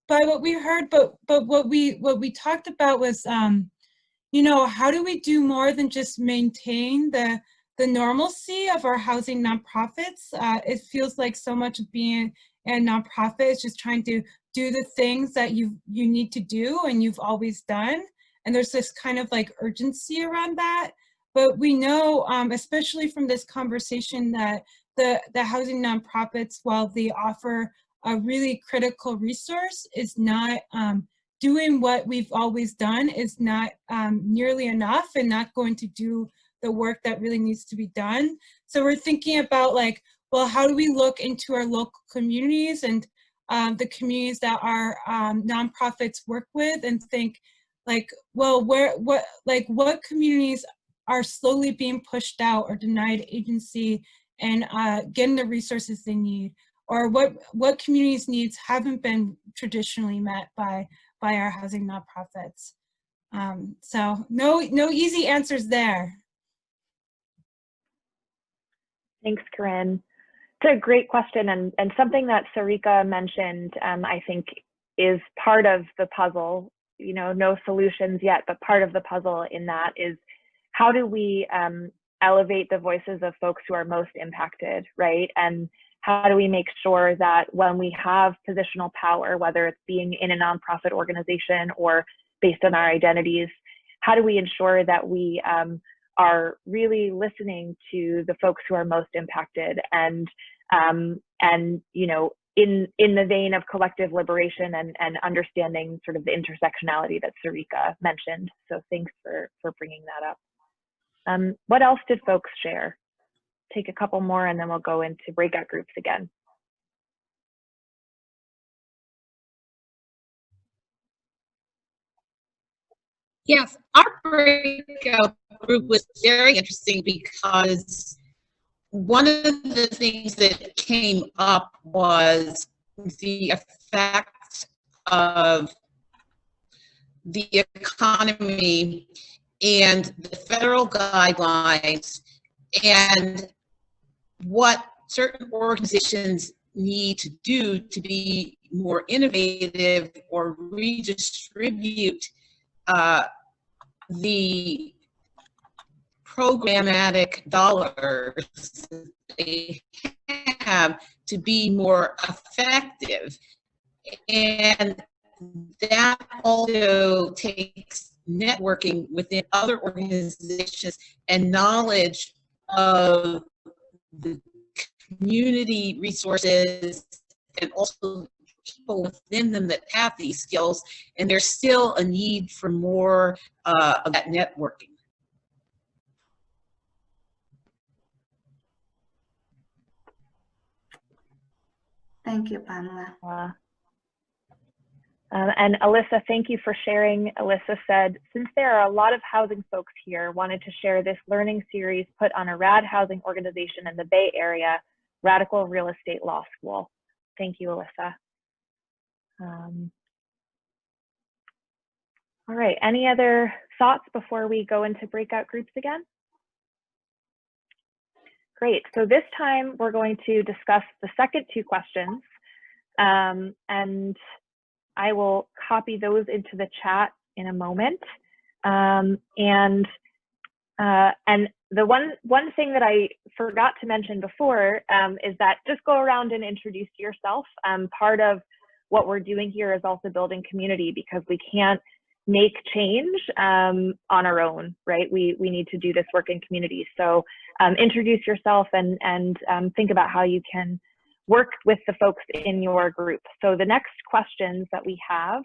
by what we heard, but what we talked about was how do we do more than just maintain the normalcy of our housing nonprofits? It feels like so much of being a nonprofit is just trying to do the things that you need to do and you've always done. And there's this kind of like urgency around that. But we know, especially from this conversation, that the housing nonprofits, while they offer a really critical resource, is not doing what we've always done, is not nearly enough, and not going to do the work that really needs to be done. So we're thinking about like, well, how do we look into our local communities and the communities that our nonprofits work with, and think like, well, what communities are slowly being pushed out or denied agency and getting the resources they need, or what communities' needs haven't been traditionally met by our housing nonprofits. So no easy answers there. Thanks, Corinne. It's a great question, and something that Sarika mentioned, I think, is part of the puzzle. No solutions yet, but part of the puzzle in that is, how do we elevate the voices of folks who are most impacted, right? And how do we make sure that when we have positional power, whether it's being in a nonprofit organization or based on our identities, how do we ensure that we are really listening to the folks who are most impacted, and you know, in the vein of collective liberation and understanding sort of the intersectionality that Sarika mentioned. So thanks for bringing that up. What else did folks share? Take a couple more and then we'll go into breakout groups again. Yes, our breakout group was very interesting because one of the things that came up was the effect of the economy and the federal guidelines and what certain organizations need to do to be more innovative or redistribute the programmatic dollars they have to be more effective. And that also takes networking within other organizations and knowledge of the community resources and also people within them that have these skills, and there's still a need for more of that networking. Thank you, Pamela. And Alyssa, thank you for sharing. Alyssa said, since there are a lot of housing folks here, wanted to share this learning series put on a rad housing organization in the Bay Area, Radical Real Estate Law School. Thank you, Alyssa. All right, any other thoughts before we go into breakout groups again? Great, so this time we're going to discuss the second two questions, and I will copy those into the chat in a moment. And the one thing that I forgot to mention before is that just go around and introduce yourself. Part of what we're doing here is also building community, because we can't make change on our own, right? We need to do this work in community. So introduce yourself and think about how you can work with the folks in your group. So the next questions that we have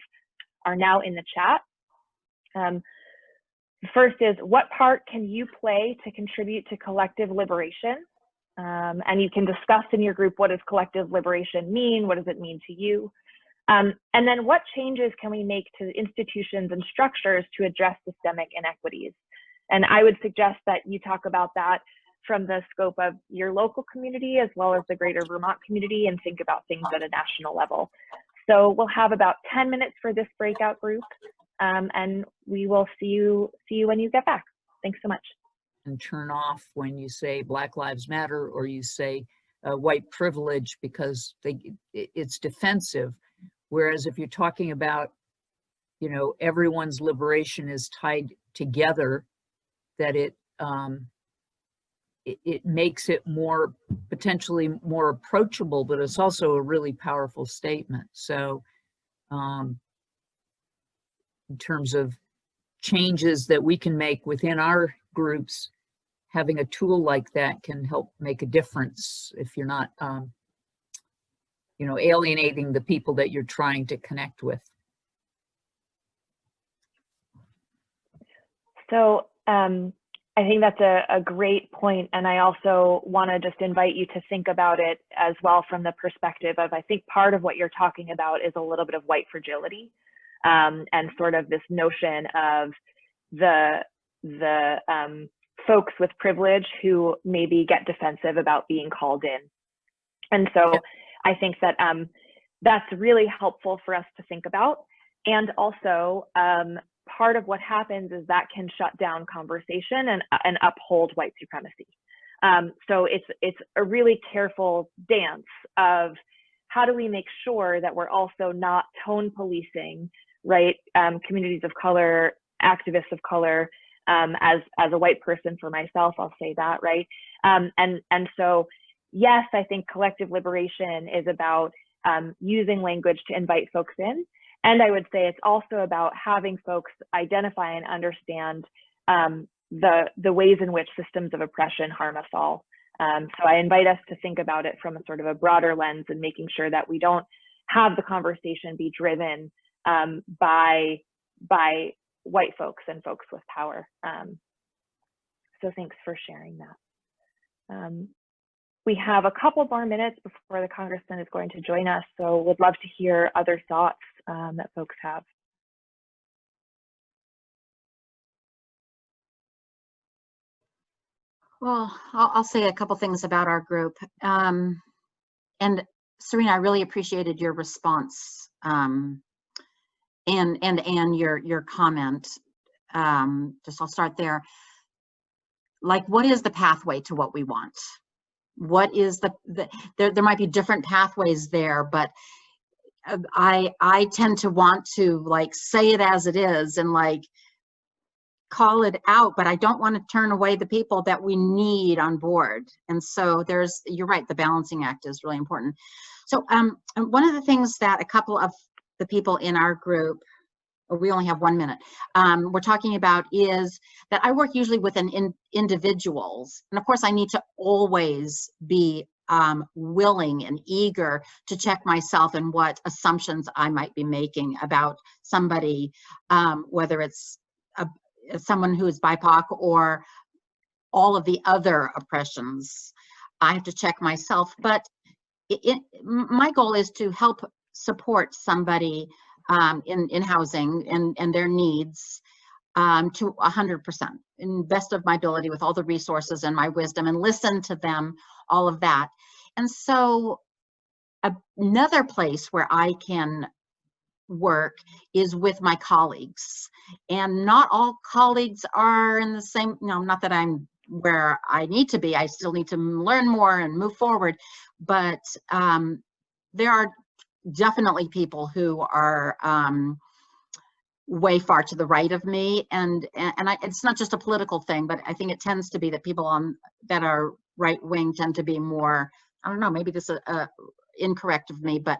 are now in the chat. First is, what part can you play to contribute to collective liberation? And you can discuss in your group, what does collective liberation mean? What does it mean to you? And then what changes can we make to institutions and structures to address systemic inequities? And I would suggest that you talk about that from the scope of your local community as well as the greater Vermont community, and think about things at a national level. So we'll have about 10 minutes for this breakout group, and we will see you when you get back. Thanks so much. And turn off when you say Black Lives Matter or you say white privilege, because it's defensive. Whereas if you're talking about, you know, everyone's liberation is tied together, that it makes it more, potentially more approachable, but it's also a really powerful statement. So in terms of changes that we can make within our groups, having a tool like that can help make a difference if you're not, you know, alienating the people that you're trying to connect with. So I think that's a great point, and I also want to just invite you to think about it as well from the perspective of, I think part of what you're talking about is a little bit of white fragility, and sort of this notion of the folks with privilege who maybe get defensive about being called in. And so I think that that's really helpful for us to think about. And also, part of what happens is that can shut down conversation and uphold white supremacy. So it's a really careful dance of how do we make sure that we're also not tone policing, right? Communities of color, activists of color, as a white person for myself, I'll say that, right? And so, yes, I think collective liberation is about using language to invite folks in. And I would say it's also about having folks identify and understand the ways in which systems of oppression harm us all. So I invite us to think about it from a sort of a broader lens and making sure that we don't have the conversation be driven by white folks and folks with power. So thanks for sharing that. We have a couple more minutes before the Congressman is going to join us, so would love to hear other thoughts that folks have. Well, I'll say a couple things about our group. And Serena, I really appreciated your response and your comment. I'll start there. Like, what is the pathway to what we want? What is there might be different pathways there, but I tend to want to like say it as it is and like call it out, but I don't want to turn away the people that we need on board. And so you're right, the balancing act is really important. So one of the things that a couple of the people in our group, we only have 1 minute, we're talking about is that I work usually with individuals. And of course I need to always be willing and eager to check myself and what assumptions I might be making about somebody, whether it's someone who is BIPOC or all of the other oppressions. I have to check myself, but my goal is to help support somebody in housing and their needs to 100%, in best of my ability with all the resources and my wisdom, and listen to them, all of that. And so another place where I can work is with my colleagues, and not all colleagues are in the same, not that I'm where I need to be, I still need to learn more and move forward, but there are definitely people who are way far to the right of me, and it's not just a political thing, but I think it tends to be that people that are right wing tend to be more, I don't know, maybe this is incorrect of me, but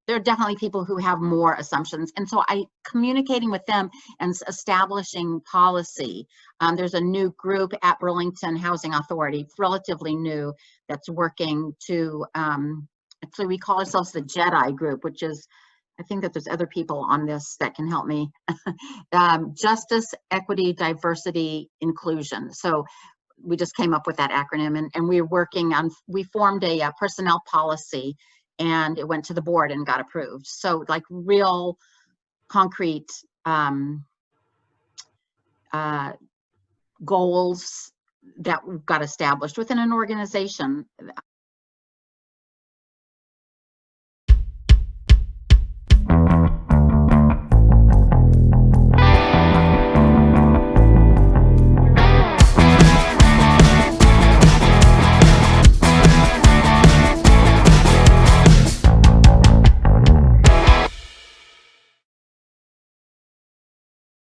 there are definitely people who have more assumptions. And so communicating with them and establishing policy. There's a new group at Burlington Housing Authority, relatively new, that's working to, actually we call ourselves the JEDI group, which is, I think that there's other people on this that can help me. Justice, Equity, Diversity, Inclusion. So we just came up with that acronym, and we're working on, we formed a personnel policy, and it went to the board and got approved. So like real concrete goals that got established within an organization.